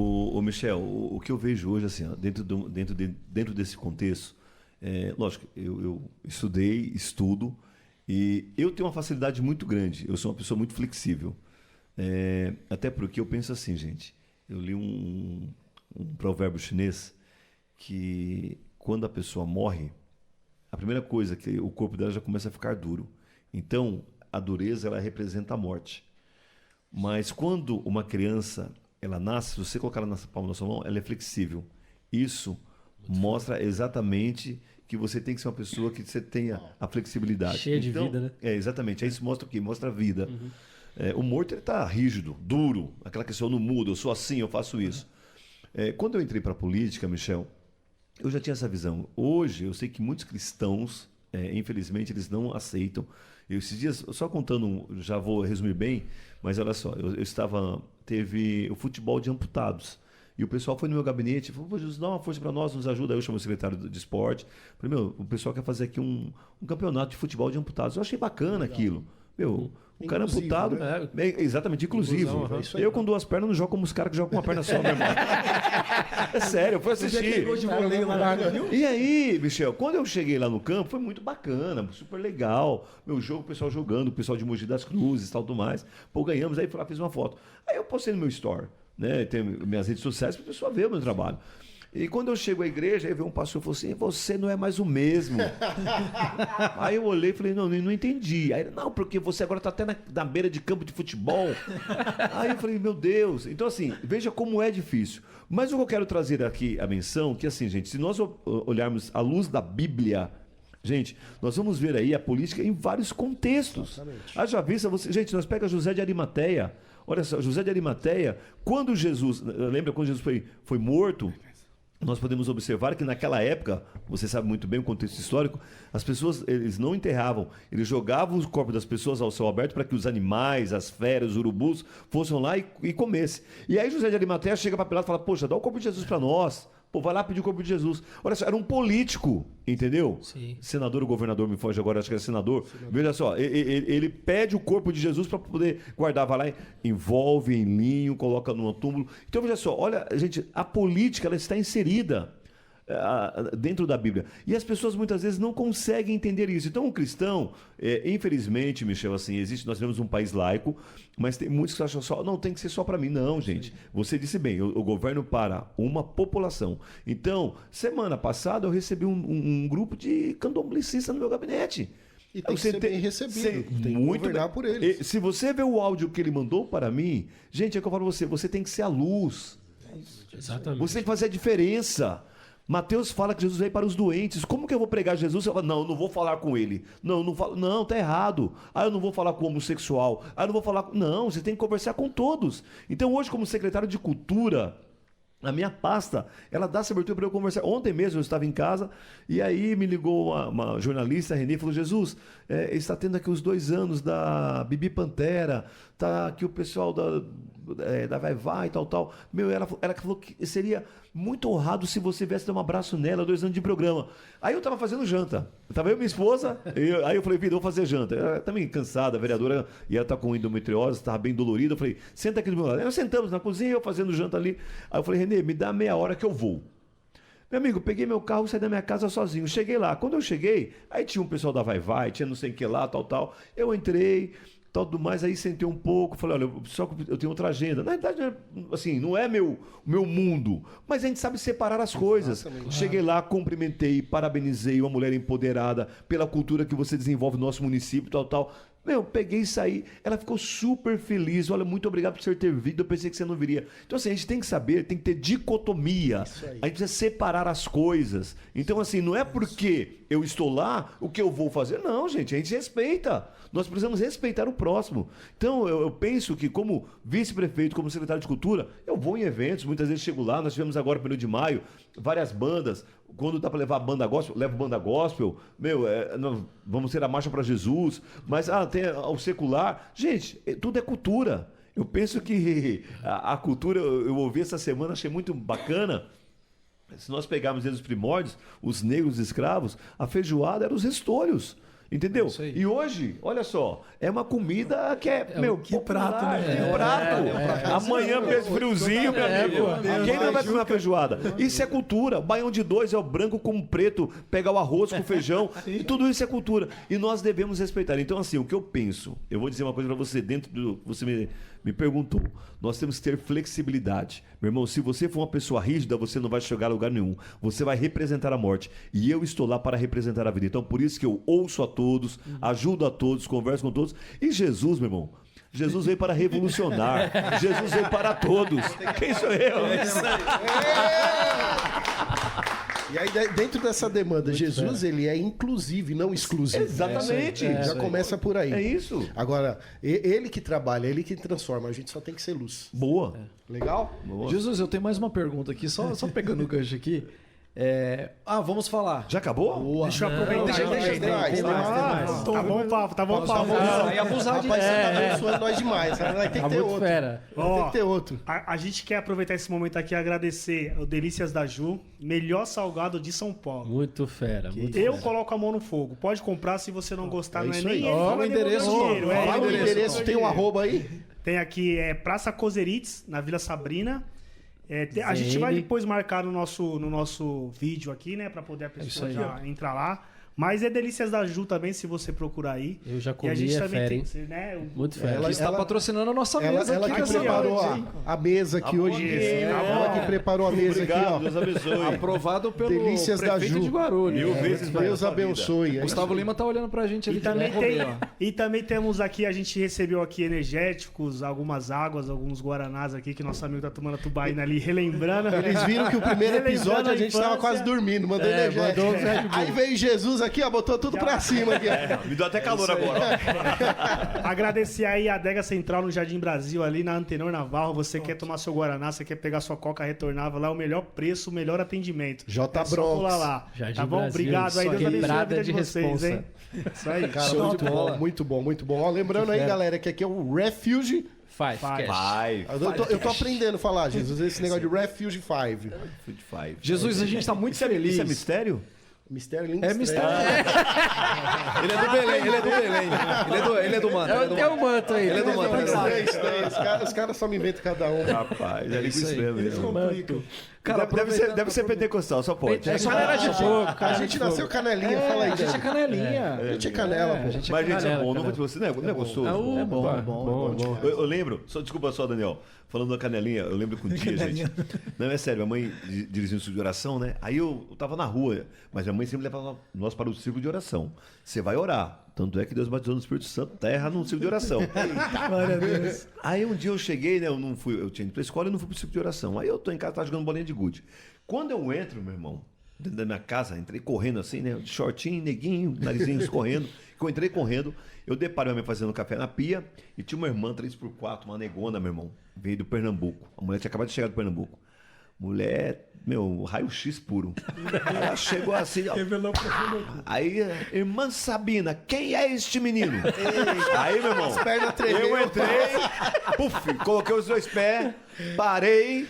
Michel, o que eu vejo hoje, assim, ó, dentro desse contexto, lógico, eu estudo, e eu tenho uma facilidade muito grande. Eu sou uma pessoa muito flexível. Até porque eu penso assim, gente. Eu li um provérbio chinês que quando a pessoa morre, a primeira coisa que o corpo dela já começa a ficar duro. Então, a dureza ela representa a morte. Mas quando uma criança ela nasce, se você colocar ela na palma da sua mão, ela é flexível. Isso mostra exatamente que você tem que ser uma pessoa que você tenha a flexibilidade. Cheia de vida, né? Exatamente. Isso mostra o quê? Mostra a vida. O morto, ele está rígido, duro. Aquela questão não muda, eu sou assim, eu faço isso. Quando eu entrei para a política, Michel, eu já tinha essa visão. Hoje, eu sei que muitos cristãos, infelizmente, eles não aceitam. Esses dias, só contando, já vou resumir bem, mas olha só, teve o futebol de amputados. E o pessoal foi no meu gabinete e falou, pô, Jesus, dá uma força para nós, nos ajuda. Aí eu chamei o secretário de esporte. Falei, o pessoal quer fazer aqui um campeonato de futebol de amputados. Eu achei bacana aquilo. O cara amputado, né? Exatamente, inclusivo. Inclusão, eu com duas pernas não jogo como os caras que jogam com uma perna só, meu irmão. É sério, eu fui assistir. E aí, Michel, quando eu cheguei lá no campo, foi muito bacana, super legal. Meu jogo, o pessoal jogando, o pessoal de Mogi das Cruzes e tal, tudo mais. Pô, ganhamos, aí fui lá, fiz uma foto. Aí eu postei no meu story, né? Tem minhas redes sociais para o pessoal ver o meu trabalho. E quando eu chego à igreja, aí veio um pastor e falou assim, você não é mais o mesmo. Aí eu olhei e falei, não entendi. Aí ele, não, porque você agora está até na beira de campo de futebol. Aí eu falei, meu Deus. Então assim, veja como é difícil. Mas o que eu quero trazer aqui a menção, que assim, gente, se nós olharmos à luz da Bíblia, gente, nós vamos ver aí a política em vários contextos. Haja vista, gente, nós pegamos José de Arimateia. Olha só, José de Arimateia, quando Jesus, lembra quando Jesus foi morto? Nós podemos observar que naquela época, você sabe muito bem o contexto histórico, as pessoas, eles não enterravam, eles jogavam o corpo das pessoas ao céu aberto para que os animais, as feras, os urubus, fossem lá e comessem. E aí José de Arimateia chega para Pilato e fala, poxa, dá o corpo de Jesus para nós, Pô, vai lá pedir o corpo de Jesus. Olha só, era um político, entendeu? Sim. Senador ou governador, me foge agora, acho que é senador. Veja só, ele pede o corpo de Jesus para poder guardar, vai lá, envolve em linho, coloca num túmulo. Então, veja só, olha, gente, a política ela está inserida dentro da Bíblia. E as pessoas muitas vezes não conseguem entender isso. Então, o cristão, infelizmente, Michel, assim, nós temos um país laico, mas tem muitos que acham só, não, tem que ser só para mim. Não, gente. Você disse bem, o governo para uma população. Então, semana passada eu recebi um grupo de candomblecistas no meu gabinete. E tem que ser bem recebido. Tem que governar por eles. Se você vê o áudio que ele mandou para mim, gente, é que eu falo pra você, você tem que ser a luz. Exatamente. Você tem que fazer a diferença. Mateus fala que Jesus veio para os doentes. Como que eu vou pregar Jesus? Eu falo, não, eu não vou falar com ele. Não falo, não, tá errado. Eu não vou falar com o homossexual. Eu não vou falar com... Não, você tem que conversar com todos. Então, hoje, como secretário de Cultura, a minha pasta, ela dá essa abertura para eu conversar. Ontem mesmo eu estava em casa e aí me ligou uma jornalista, a Renê, e falou, Jesus, está tendo aqui os 2 anos da Bibi Pantera, tá aqui o pessoal da Vai e tal. Meu, ela falou que seria muito honrado se você viesse dar um abraço nela, 2 anos de programa. Aí eu estava fazendo janta. Estava eu e minha esposa, aí eu falei, vida, vou fazer janta. Ela também cansada, a vereadora, e ela está com endometriose, estava bem dolorida. Eu falei, senta aqui do meu lado. Aí nós sentamos na cozinha, eu fazendo janta ali. Aí eu falei, Renê, me dá meia hora que eu vou. Meu amigo, peguei meu carro e saí da minha casa sozinho. Cheguei lá. Quando eu cheguei, aí tinha um pessoal da Vai, tinha não sei o que lá, tal. Eu entrei, tudo mais, aí sentei um pouco, falei, olha, só que eu tenho outra agenda. Na verdade, assim, não é meu mundo, mas a gente sabe separar as coisas. Exatamente. Cheguei lá, cumprimentei, parabenizei uma mulher empoderada pela cultura que você desenvolve no nosso município, tal. Meu, peguei e saí. Ela ficou super feliz. Olha, muito obrigado por você ter vindo. Eu pensei que você não viria. Então, assim, a gente tem que saber, tem que ter dicotomia. A gente precisa separar as coisas. Então, assim, não é porque eu estou lá o que eu vou fazer. Não, gente, a gente respeita. Nós precisamos respeitar o próximo. Então, eu penso que, como vice-prefeito, como secretário de Cultura, eu vou em eventos, muitas vezes chego lá. Nós tivemos agora, no 1º de maio, várias bandas. Quando dá para levar banda gospel, levo banda gospel. Meu, vamos ter a Marcha para Jesus. Mas tem o secular. Gente, tudo é cultura. Eu penso que a cultura, eu ouvi essa semana, achei muito bacana. Se nós pegarmos desde os primórdios, os negros escravos, a feijoada era os restolhos. Entendeu? E hoje, olha só, é uma comida que que popular, prato, né? Que prato. Amanhã, com esse friozinho, meu amigo. Quem não vai comer uma feijoada? Isso é cultura. Baião de 2 é o branco com o preto, pegar o arroz com o feijão. E tudo isso é cultura. E nós devemos respeitar. Então, assim, o que eu penso, eu vou dizer uma coisa para você, dentro do que você me perguntou. Nós temos que ter flexibilidade. Meu irmão, se você for uma pessoa rígida, você não vai chegar a lugar nenhum. Você vai representar a morte. E eu estou lá para representar a vida. Então, por isso que eu ouço a todos, ajudo a todos, converso com todos. E Jesus, meu irmão, Jesus veio para revolucionar. Jesus veio para todos. Quem sou eu? E aí, dentro dessa demanda, Jesus, ele é inclusive, não exclusivo. Exatamente. Já começa por aí. É isso. Agora, ele que trabalha, ele que transforma. A gente só tem que ser luz. Boa. Legal? Boa. Jesus, eu tenho mais uma pergunta aqui, só pegando o gancho aqui. Vamos falar. Já acabou? Boa. Deixa eu aproveitar. Tem mais. Tá bom papo, tá bom papo. Aí abusar de Rapaz, você tá abençoando nós demais. Vai ter que ter outro. Tem que ter outro. A gente quer aproveitar esse momento aqui e agradecer o Delícias da Ju, melhor salgado de São Paulo. Muito fera. Eu coloco a mão no fogo. Pode comprar, se você não gostar, não é isso nem aí. ele que vai devolver o dinheiro. Fala o endereço, tem um arroba aí? Tem aqui, Praça Cozeritz, na Vila Sabrina. A gente vai depois marcar no nosso vídeo aqui, né? Pra poder a pessoa já entrar lá. Mas é Delícias da Ju também, se você procurar aí. Eu já comi, e a gente também fera, tem, né? Muito fera. Ela está patrocinando a nossa mesa ela aqui. que preparou a mesa aqui hoje. Ela que preparou a mesa Obrigado, aqui, ó. Deus abençoe. Aprovado pelo Delícias da prefeito Ju. de Guarulhos. Mil vezes mais Deus na sua vida. abençoe. Gustavo Lima tá olhando pra gente ali. E também temos aqui, a gente recebeu aqui energéticos, algumas águas, alguns guaranás aqui, que nosso amigo tá tomando a tubaína ali, relembrando. Eles viram que o primeiro Relembrando episódio a a gente tava infância. quase dormindo, mandou energético. Aí veio Jesus, aqui, ó, botou tudo pra cima aqui. Me deu até calor agora. Ó. Agradecer aí a Adega Central no Jardim Brasil, ali na Antenor Navarro. Você quer tomar seu Guaraná, você quer pegar sua Coca retornável lá, o melhor preço, o melhor atendimento. J. É só Bronx. pular lá. Jardim Tá bom? Brasil, Obrigado aí, só Deus abençoe a quebrada vida de de vocês, responsa. hein? Isso aí. Cara, Show muito de bola. bom, muito bom, muito bom. Ó, lembrando aí, galera, que aqui é o Refuge. Five Cash. Vai. Eu tô aprendendo a falar, Jesus, esse negócio de Refuge 5. Food Five. Jesus, a gente tá muito feliz. Isso é mistério? Mistério lindo. É mistério. Ele é do Belém, ele é do Belém. Ele é do manto. ele é do Tem manto. um manto aí. Ele é do manto. Os caras só me inventam cada um. Rapaz, é língua estranha mesmo. Cara, Deve ser pentecostal, só pode. É só canela de fogo. A gente nasceu canelinha, fala aí. A gente é canelinha. A gente é canela, pô. Mas, gente, é canela, bom, não canela. vou te você, não é gostoso? É bom. Eu lembro, desculpa só, Daniel, falando da canelinha, eu lembro que um dia, gente. Não, é sério, minha mãe dirigindo o círculo de oração, né? Aí eu tava na rua, mas minha mãe sempre levava nós para o círculo de oração. Você vai orar. Tanto é que Deus batizou no Espírito Santo, terra no círculo de oração. Glória a Deus. Aí um dia eu cheguei, né? Eu tinha ido pra escola e não fui pro círculo de oração. Aí eu tô em casa, tava jogando bolinha de gude. Quando eu entro, meu irmão, dentro da minha casa, entrei correndo assim, né? De shortinho, neguinho, narizinho escorrendo. Eu entrei correndo, eu deparo minha mãe fazendo café na pia e tinha uma irmã 3x4, uma negona, meu irmão, veio do Pernambuco. A mulher tinha acabado de chegar do Pernambuco. Mulher, meu, raio-x puro. Ela chegou assim, ó. Revelou profundo. Aí, irmã Sabina, quem é este menino? Aí, meu irmão, pernas tremeu. eu entrei, puf, coloquei os dois pés, parei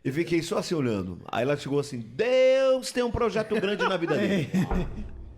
e fiquei só assim olhando. Aí ela chegou assim, Deus tem um projeto grande na vida dele.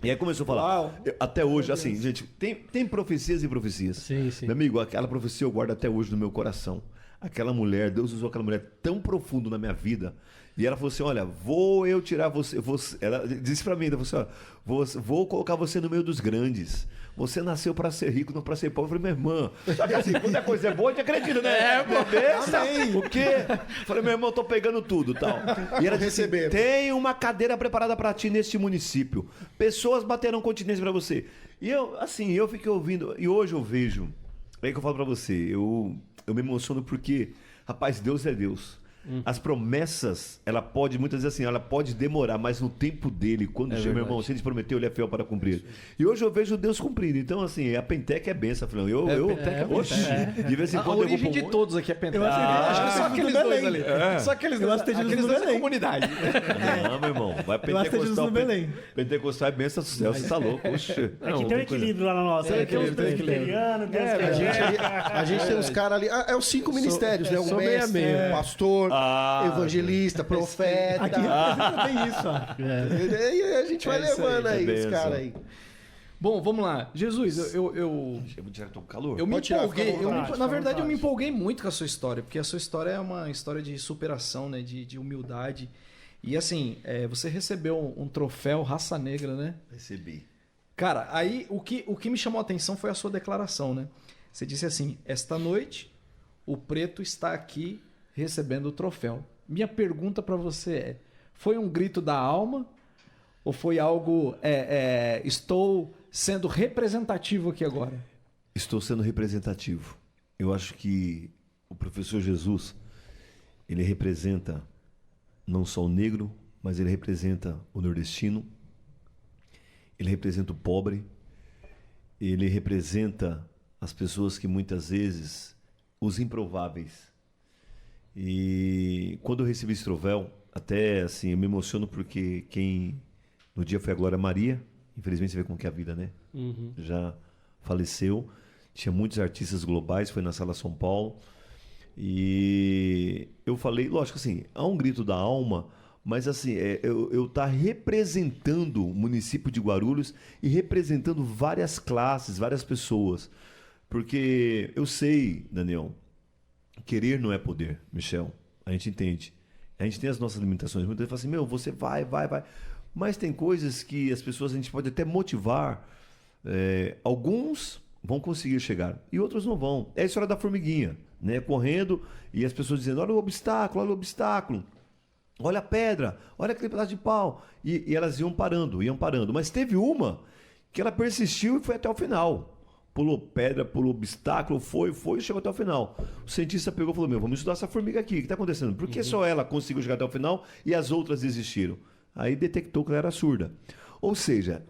E aí começou a falar. Até hoje, assim, gente, tem profecias e profecias. Sim, sim. Meu amigo, aquela profecia eu guardo até hoje no meu coração. Aquela mulher, Deus usou aquela mulher tão profundo na minha vida. E ela falou assim, olha, vou eu tirar você. Ela disse pra mim, ela falou assim, ó, vou colocar você no meio dos grandes. Você nasceu pra ser rico, não pra ser pobre. Eu falei, minha irmã, sabe assim, quando a coisa é boa, a gente acredita, né? É, besta. O quê? Eu falei, meu irmão, eu tô pegando tudo, tal. E ela disse, tem uma cadeira preparada pra ti neste município. Pessoas baterão continência pra você. E eu, assim, eu fiquei ouvindo, e hoje eu vejo, é aí que eu falo pra você, eu me emociono porque, rapaz, Deus é Deus. As promessas, ela pode, muitas vezes assim, ela pode demorar, mas no tempo dele, quando chega, meu irmão, se ele prometeu, ele é fiel para cumprir. E hoje eu vejo Deus cumprindo. Então, assim, a Pentec é benção, filhão. De vez em A quando eu origem vou de todos aqui é Pentec. acho que Só aqueles dois ali. Só aqueles dois. Aqueles dois da Belém. comunidade. Não, meu irmão, vai Eu acho que é Jesus pentecostal. no Belém. Pentecostal é benção do céu, você tá louco. Oxe. É que tem um equilíbrio lá na nossa. Tem os presbiterianos, tem os evangélicos. A gente tem uns caras ali. É os 5 ministérios, né? O sou meio a mestre, meio. o pastor, evangelista, profeta. Aqui representa bem isso, ó. E a gente vai isso aí, levando aí, é os benção. caras aí. Bom, vamos lá. Jesus, eu Chega direto com calor. me Pode tirar, empolguei. fica à vontade, Na verdade, eu me empolguei muito com a sua história, porque a sua história é uma história de superação, né? De humildade. E assim, você recebeu um troféu Raça Negra, né? Recebi. Cara, aí o que me chamou a atenção foi a sua declaração, né? Você disse assim: esta noite o preto está aqui recebendo o troféu. Minha pergunta para você é: foi um grito da alma ou foi algo estou sendo representativo aqui agora? Estou sendo representativo. Eu acho que o professor Jesus, ele representa não só o negro, mas ele representa o nordestino, ele representa o pobre, ele representa as pessoas que muitas vezes, os improváveis. E quando eu recebi esse troféu, até assim, eu me emociono porque quem no dia foi a Glória Maria, infelizmente você vê como que é a vida, né? Já faleceu, tinha muitos artistas globais, foi na Sala São Paulo, e eu falei, lógico assim, há um grito da alma, mas assim, eu tá representando o município de Guarulhos e representando várias classes, várias pessoas, porque eu sei, Daniel, querer não é poder, Michel, a gente entende, a gente tem as nossas limitações, muitas vezes fala assim, meu, você vai, mas tem coisas que as pessoas, a gente pode até motivar, alguns vão conseguir chegar e outros não vão. É a história da formiguinha, né? Correndo e as pessoas dizendo, olha o obstáculo, olha a pedra, olha aquele pedaço de pau. E elas iam parando. Mas teve uma que ela persistiu e foi até o final. Pulou pedra, pulou obstáculo, foi e chegou até o final. O cientista pegou e falou, vamos estudar essa formiga aqui, o que está acontecendo? Por que só ela conseguiu chegar até o final e as outras desistiram? Aí detectou que ela era surda. Ou seja,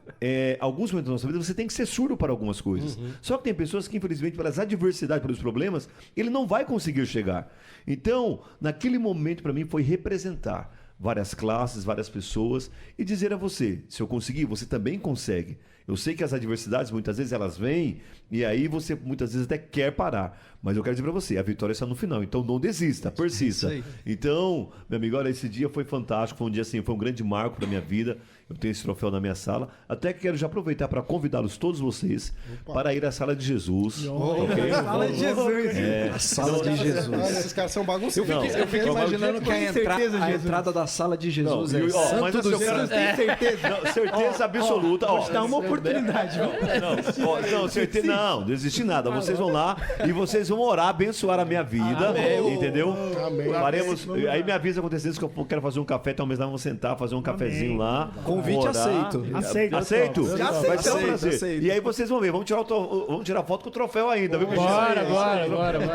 alguns momentos da nossa vida você tem que ser surdo para algumas coisas. Só que tem pessoas que, infelizmente, pelas adversidades, pelos problemas, ele não vai conseguir chegar. Então, naquele momento, para mim, foi representar várias classes, várias pessoas e dizer a você, se eu conseguir, você também consegue. Eu sei que as adversidades, muitas vezes, elas vêm e aí você, muitas vezes, até quer parar. Mas eu quero dizer para você, a vitória está no final. Então, não desista, persista. Então, meu amigo, olha, esse dia foi fantástico. Foi um dia, assim, foi um grande marco para minha vida. Eu tenho esse troféu na minha sala. Até que quero já aproveitar para convidá-los, todos vocês, para ir à Sala de Jesus. Okay? Sala de Jesus. A sala de Jesus. Olha, esses caras são bagunçados. Eu fico imaginando que a entrada da sala de Jesus é mas santo assim, dos eu quero... santos. Tem certeza? Não, certeza absoluta. Vou te dar uma oportunidade, viu? Não, certeza. Não existe nada. Vocês vão lá e vocês vão orar, abençoar a minha vida. Entendeu? Amém. Faremos. Aí me avisa acontecendo que eu quero fazer um café, então, mas nós vamos sentar, fazer um cafezinho lá. Convite orar. aceito. Aceito? Vai ser um Aceito, prazer. aceito. E aí vocês vão ver. Vamos tirar foto com o troféu ainda, viu? Bora.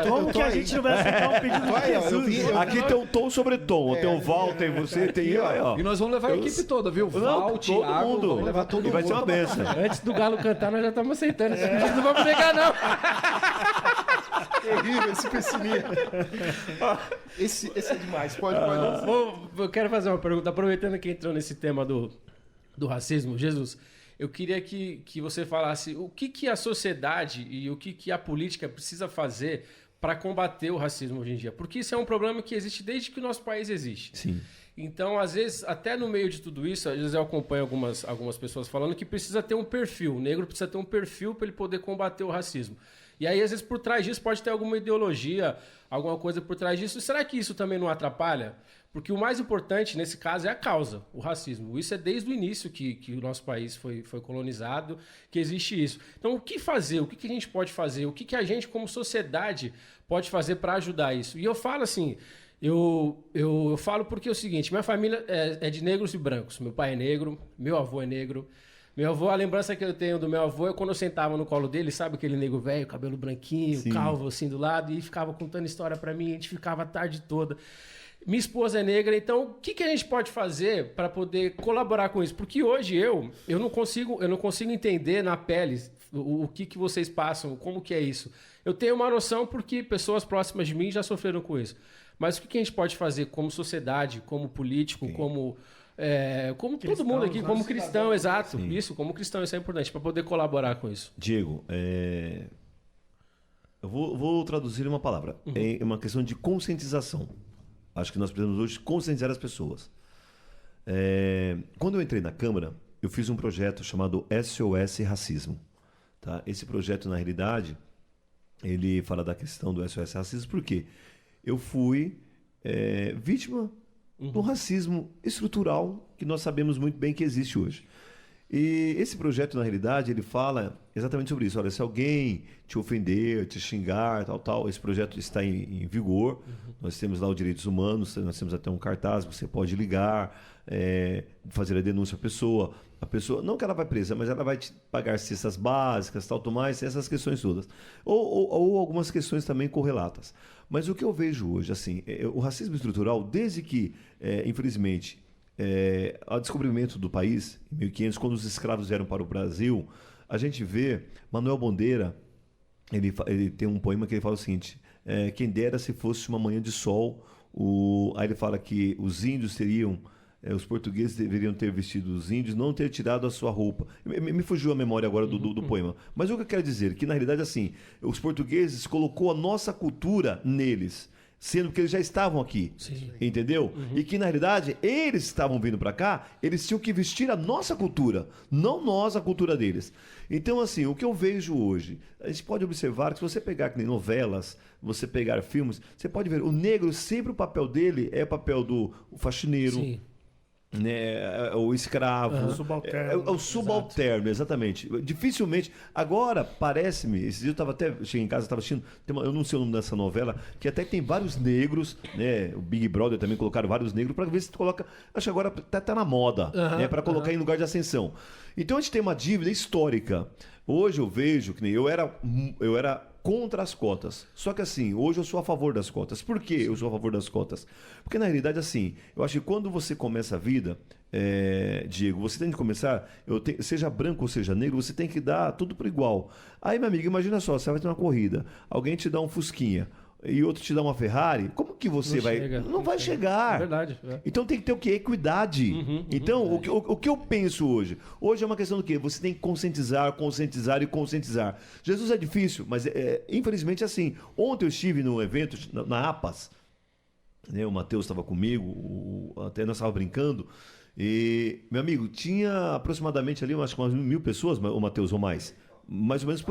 Como que a gente não vai aceitar um pedido de Jesus? Aqui tem um tom sobre tom. Tem o Val, tem você, tem eu. Aí, ó. E nós vamos levar a equipe toda, viu? Val, Todo Thiago, mundo. vamos levar todo E vai mundo. ser uma benção. Antes do Galo cantar, nós já estamos aceitando. Esse pedido não vamos negar, não. Terrível esse pessimismo. Esse é demais. Pode. Eu quero fazer uma pergunta, aproveitando que entrou nesse tema do racismo. Jesus, eu queria que você falasse o que a sociedade e o que a política precisa fazer para combater o racismo hoje em dia. Porque isso é um problema que existe desde que o nosso país existe. Sim. Então, às vezes, até no meio de tudo isso, às vezes eu acompanho algumas pessoas falando que precisa ter um perfil. O negro precisa ter um perfil para ele poder combater o racismo. E aí, às vezes, por trás disso pode ter alguma ideologia, alguma coisa por trás disso. Será que isso também não atrapalha? Porque o mais importante, nesse caso, é a causa, o racismo. Isso é desde o início que o nosso país foi colonizado, que existe isso. Então, o que fazer? O que a gente pode fazer? O que a gente, como sociedade, pode fazer para ajudar isso? E eu falo assim... Eu falo porque é o seguinte, minha família é de negros e brancos. Meu pai é negro, meu avô é negro. Meu avô, a lembrança que eu tenho do meu avô é quando eu sentava no colo dele, sabe aquele negro velho, cabelo branquinho, Sim. calvo assim do lado, e ficava contando história pra mim, a gente ficava a tarde toda. Minha esposa é negra, então o que a gente pode fazer para poder colaborar com isso? Porque hoje eu não consigo entender na pele o que vocês passam, como que é isso. Eu tenho uma noção porque pessoas próximas de mim já sofreram com isso. Mas o que a gente pode fazer como sociedade, como político, como todo mundo aqui, como cristão, exato. Sim. Isso, como cristão, isso é importante, para poder colaborar com isso. Diego, eu vou traduzir uma palavra. É uma questão de conscientização. Acho que nós precisamos hoje conscientizar as pessoas. Quando eu entrei na Câmara, eu fiz um projeto chamado SOS Racismo. Tá? Esse projeto, na realidade, ele fala da questão do SOS Racismo, por quê? Eu fui vítima do racismo estrutural que nós sabemos muito bem que existe hoje. E esse projeto, na realidade, ele fala exatamente sobre isso. Olha, se alguém te ofender, te xingar, tal, esse projeto está em vigor. Nós temos lá os direitos humanos, nós temos até um cartaz, você pode ligar, fazer a denúncia à pessoa. A pessoa, não que ela vai presa, mas ela vai te pagar cestas básicas, tal, mais, essas questões todas. Ou algumas questões também correlatas. Mas o que eu vejo hoje, assim, o racismo estrutural, desde que, infelizmente, ao descobrimento do país, em 1500, quando os escravos vieram para o Brasil, a gente vê Manuel Bandeira, ele tem um poema que ele fala o seguinte, quem dera se fosse uma manhã de sol, aí ele fala que os índios teriam... os portugueses deveriam ter vestido os índios, não ter tirado a sua roupa. Me fugiu a memória agora do poema. Mas o que eu quero dizer? Que, na realidade, assim, os portugueses colocou a nossa cultura neles, sendo que eles já estavam aqui. Sim. Entendeu? E que, na realidade, eles estavam vindo para cá, eles tinham que vestir a nossa cultura, não nós a cultura deles. Então, assim, o que eu vejo hoje, a gente pode observar que se você pegar que nem novelas, você pegar filmes, você pode ver, o negro, sempre o papel dele é o papel do faxineiro, Sim. Né, o escravo, Subalterno. o subalterno, exatamente. Dificilmente. Agora, parece-me, esses dias cheguei em casa, estava assistindo, eu não sei o nome dessa novela, que até tem vários negros, né? O Big Brother também colocaram vários negros, para ver se tu coloca. Acho que agora tá na moda, né? Para colocar em lugar de ascensão. Então a gente tem uma dívida histórica. Hoje eu vejo que eu era contra as cotas. Só que assim, hoje eu sou a favor das cotas. Por que eu sou a favor das cotas? Porque na realidade, assim, eu acho que quando você começa a vida, Diego, você tem que começar, seja branco ou seja negro, você tem que dar tudo por igual. Aí, meu amigo, imagina só, você vai ter uma corrida, alguém te dá um Fusquinha e outro te dá uma Ferrari, como que você Não vai... chega, não vai chegar. É verdade. Então tem que ter o quê? Equidade. Então, o que eu penso hoje? Hoje é uma questão do quê? Você tem que conscientizar e conscientizar. Jesus é difícil, mas infelizmente é assim. Ontem eu estive num evento na APAS, né? O Matheus estava comigo, até nós estávamos brincando, e, meu amigo, tinha aproximadamente ali acho que umas 1.000 pessoas, o Matheus, ou mais. Mais ou menos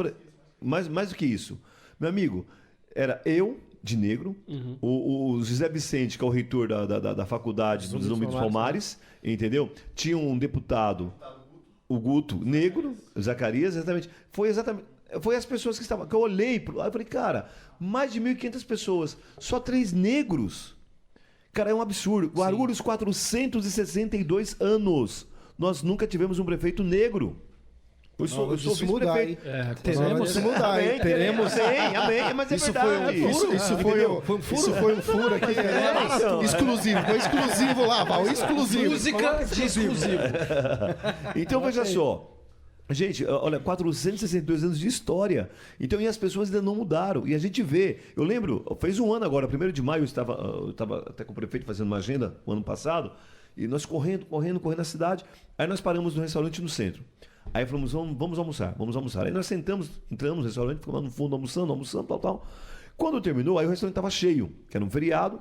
mais do que isso. Meu amigo, era eu, de negro, o José Vicente, que é o reitor da faculdade dos Zumbi dos Palmares, entendeu? Tinha um deputado, o Guto, negro, Zacarias, exatamente. Foi as pessoas que estavam... Que eu olhei, eu falei, cara, mais de 1.500 pessoas, só 3 negros. Cara, é um absurdo. Guarulhos, 462 anos. Nós nunca tivemos um prefeito negro. Eu sou vice-prefeito. Teremos que mudar, hein? Teremos. Amém, mas é verdade. Isso foi um furo aqui. Exclusivo. Foi exclusivo lá, Val. Exclusivo. Música de exclusivo. Então, veja só. Gente, olha, 462 anos de história. Então, e as pessoas ainda não mudaram. E a gente vê. Eu lembro, fez um ano agora, 1º de maio, eu estava até com o prefeito fazendo uma agenda, o ano passado, e nós correndo na cidade. Aí nós paramos no restaurante no centro. Aí falamos, vamos almoçar. Aí nós entramos no restaurante, ficamos lá no fundo almoçando, tal. Quando terminou, aí o restaurante estava cheio, que era um feriado.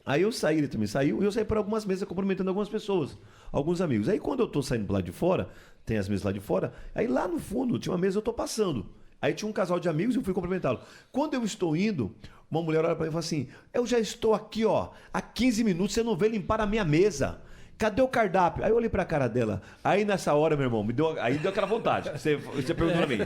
Aí eu saí, ele também saiu, e eu saí por algumas mesas cumprimentando algumas pessoas, alguns amigos. Aí quando eu tô saindo lá de fora, tem as mesas lá de fora, aí lá no fundo tinha uma mesa, eu tô passando. Aí tinha um casal de amigos e eu fui cumprimentá-lo. Quando eu estou indo, uma mulher olha para mim e fala assim, eu já estou aqui, ó, há 15 minutos, você não veio limpar a minha mesa. Cadê o cardápio? Aí eu olhei pra cara dela. Aí nessa hora, meu irmão, aí deu aquela vontade. Você perguntou a mim.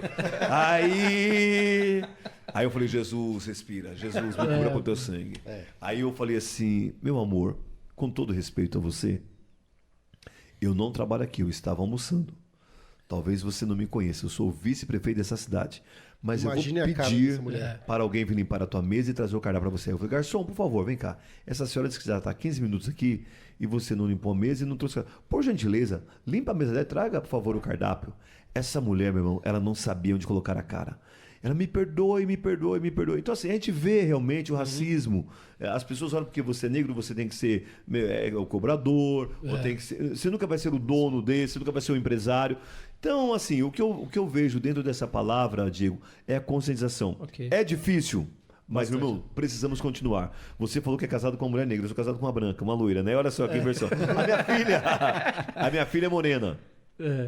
Aí eu falei, Jesus, respira. Jesus, me cura com o teu sangue. Aí eu falei assim, meu amor, com todo respeito a você, eu não trabalho aqui, eu estava almoçando. Talvez você não me conheça, eu sou o vice-prefeito dessa cidade. Mas Imagine eu vou pedir para alguém vir limpar a tua mesa e trazer o cardápio para você. Eu falei, garçom, por favor, vem cá. Essa senhora disse que já está 15 minutos aqui e você não limpou a mesa e não trouxe... Por gentileza, limpa a mesa dela e traga, por favor, o cardápio. Essa mulher, meu irmão, ela não sabia onde colocar a cara. Ela me perdoe. Então, assim, a gente vê realmente o racismo. As pessoas olham porque você é negro, você tem que ser o cobrador, ou tem que ser, você nunca vai ser o dono desse, você nunca vai ser o empresário. Então, assim, o que eu vejo dentro dessa palavra, Diego, é a conscientização. É difícil, mas, meu irmão, precisamos continuar. Você falou que é casado com uma mulher negra, eu sou casado com uma branca, uma loira, né? Olha só que inversão. A minha filha é morena.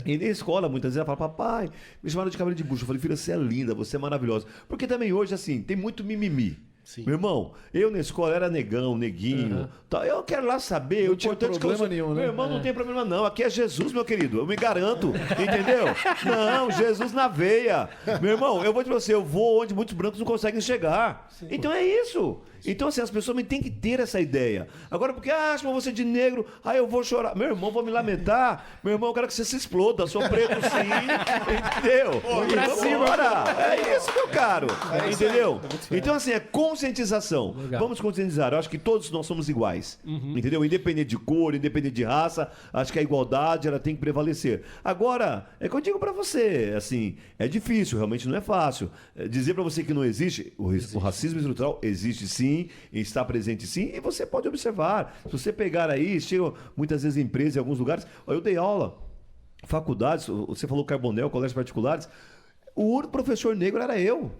E na escola, muitas vezes, ela fala, papai, me chamaram de cabelo de bucho. Eu falei, filha, você é linda, você é maravilhosa. Porque também hoje, assim, tem muito mimimi. Sim. Meu irmão, eu na escola era negão, neguinho. Tá, eu quero lá saber. Não tinha problema nenhum, né? Meu irmão, não tem problema não. Aqui é Jesus, meu querido. Eu me garanto. Entendeu? Não, Jesus na veia. Meu irmão, eu vou dizer pra você, eu vou onde muitos brancos não conseguem chegar. Sim. Então é isso. Então, assim, as pessoas têm que ter essa ideia. Agora, porque, chama você de negro, eu vou chorar. Meu irmão, vou me lamentar. Meu irmão, eu quero que você se exploda. Sou preto, sim. Entendeu? Vamos embora. É isso, meu caro. Entendeu? Então, assim, é conscientização. Legal. Vamos conscientizar. Eu acho que todos nós somos iguais. Entendeu? Independente de cor, independente de raça, acho que a igualdade, ela tem que prevalecer. Agora, é que eu digo pra você, assim, é difícil, realmente não é fácil. Dizer pra você que não existe, o racismo estrutural existe sim, está presente sim, e você pode observar. Se você pegar aí, chega muitas vezes em empresas, em alguns lugares, eu dei aula, faculdades, você falou Carbonel, colégios particulares, o único professor negro era eu.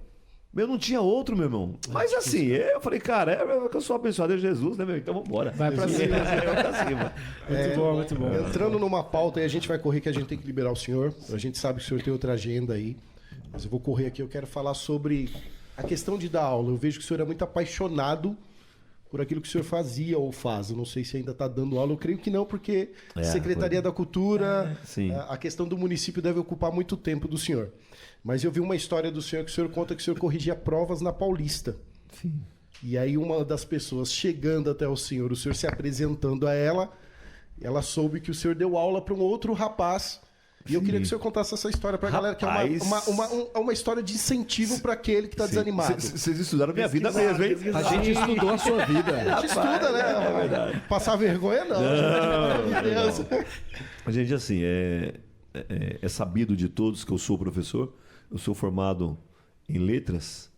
Eu não tinha outro, meu irmão. Mas assim, eu falei, cara, eu sou abençoado de Jesus, né, meu? Então vambora. Vai pra cima. Muito bom, muito bom. Entrando numa pauta aí, a gente vai correr, que a gente tem que liberar o senhor. A gente sabe que o senhor tem outra agenda aí. Mas eu vou correr aqui, eu quero falar sobre a questão de dar aula. Eu vejo que o senhor é muito apaixonado por aquilo que o senhor fazia ou faz. Eu não sei se ainda está dando aula. Eu creio que não, porque Secretaria da Cultura, a questão do município deve ocupar muito tempo do senhor. Mas eu vi uma história do senhor que o senhor conta que o senhor corrigia provas na Paulista. Sim. E aí uma das pessoas chegando até o senhor se apresentando a ela soube que o senhor deu aula para um outro rapaz E eu queria que o senhor contasse essa história pra galera, que é uma história de incentivo para aquele que tá desanimado. Vocês estudaram minha vida mesmo, hein? A gente estudou a sua vida. A gente estuda, né? É verdade. Passar vergonha, não. Gente, assim, é sabido de todos que eu sou professor. Eu sou formado em letras,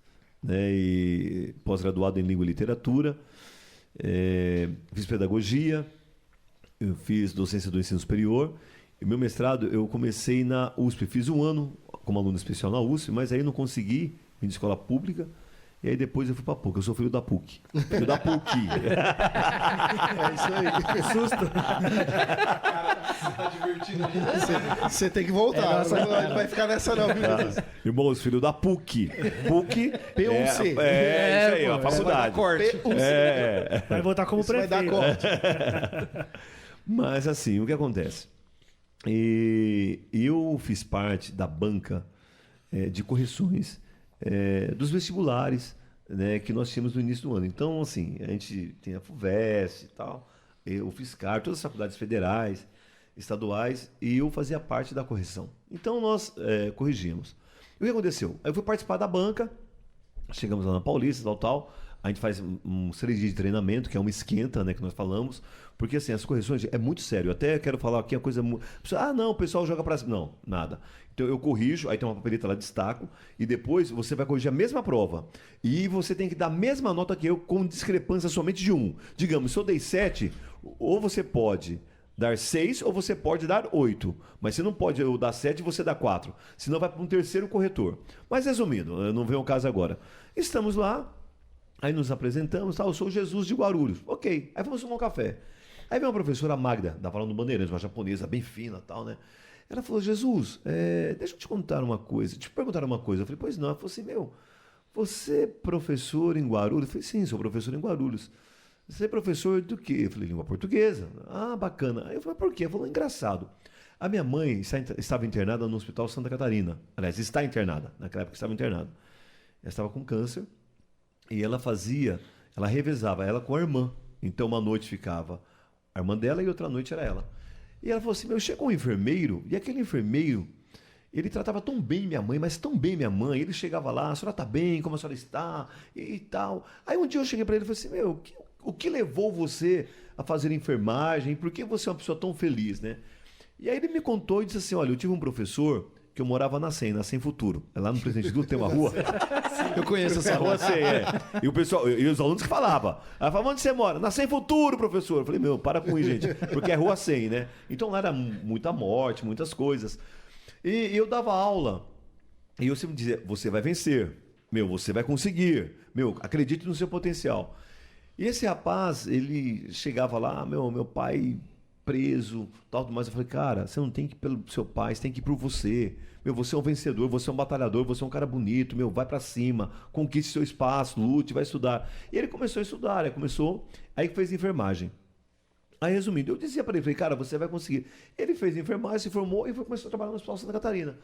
né, e pós-graduado em língua e literatura. Fiz pedagogia, eu fiz docência do ensino superior. E meu mestrado eu comecei na USP. Fiz um ano como aluno especial na USP, mas aí não consegui, vim de escola pública. E aí depois eu fui pra PUC. Eu sou filho da PUC. Filho da PUC. É isso aí. Que susto. Você tá divertindo a Você tem que voltar. Não vai ficar nessa não, viu? Irmãos, filho da PUC. PUC. PUC. Isso aí, a faculdade. Vai votar como prefeito. Vai dar corte. Mas assim, o que acontece? Eu fiz parte da banca de correções dos vestibulares, né, que nós tínhamos no início do ano. Então, assim, a gente tem a FUVEST e tal, o Fiscar, todas as faculdades federais, estaduais, e eu fazia parte da correção. Então, nós corrigimos. E o que aconteceu? Eu fui participar da banca, chegamos lá na Paulista, tal. A gente faz uns 3 dias de treinamento, que é uma esquenta, né, que nós falamos, porque assim, as correções é muito sério. Eu até quero falar aqui a coisa... não, o pessoal joga pra cima. Não, nada. Então eu corrijo, aí tem uma papeleta lá, destaco, e depois você vai corrigir a mesma prova. E você tem que dar a mesma nota que eu, com discrepância somente de 1. Digamos, se eu dei 7, ou você pode dar 6 ou você pode dar 8. Mas você não pode eu dar 7 e você dar 4. Senão vai para um terceiro corretor. Mas resumindo, não vem o caso agora. Estamos lá, aí nos apresentamos, eu sou o Jesus de Guarulhos. Ok, aí vamos tomar um café. Aí veio uma professora Magda, da falando do Bandeirantes, uma japonesa bem fina e tal, né? Ela falou, Jesus, deixa eu te contar uma coisa, te perguntar uma coisa. Eu falei, pois não. Ela falou assim, você é professor em Guarulhos? Eu falei, sim, sou professor em Guarulhos. Você é professor do quê? Eu falei, língua portuguesa. Ah, bacana. Aí eu falei, por quê? Ela falou, engraçado. A minha mãe estava internada no Hospital Santa Catarina. Aliás, está internada. Naquela época estava internada. Ela estava com câncer e ela revezava ela com a irmã. Então, uma noite ficava a irmã dela e outra noite era ela. E ela falou assim, chegou um enfermeiro e aquele enfermeiro, ele tratava tão bem minha mãe, mas tão bem minha mãe. Ele chegava lá, a senhora está bem? Como a senhora está? E tal. Aí um dia eu cheguei para ele e falei assim, o que levou você a fazer enfermagem? Por que você é uma pessoa tão feliz, né? E aí ele me contou e disse assim, olha, eu tive um professor que eu morava na 100 Futuro. Lá no Presidente Dutra tem uma rua. Eu conheço essa rua 100, E o pessoal, e os alunos que falavam. Ela falava, onde você mora? Na 100 Futuro, professor. Eu falei, para com isso, gente. Porque é rua 100, né? Então lá era muita morte, muitas coisas. E eu dava aula. E eu sempre dizia, você vai vencer. Você vai conseguir. Acredite no seu potencial. E esse rapaz, ele chegava lá, meu pai preso, tal, mas eu falei, cara, você não tem que ir pelo seu pai, você tem que ir por você. Você é um vencedor, você é um batalhador, você é um cara bonito, vai pra cima, conquiste seu espaço, lute, vai estudar. E ele começou a estudar, aí fez enfermagem. Aí, resumindo, eu dizia para ele, falei, cara, você vai conseguir. Ele fez enfermagem, se formou e começou a trabalhar no Hospital Santa Catarina.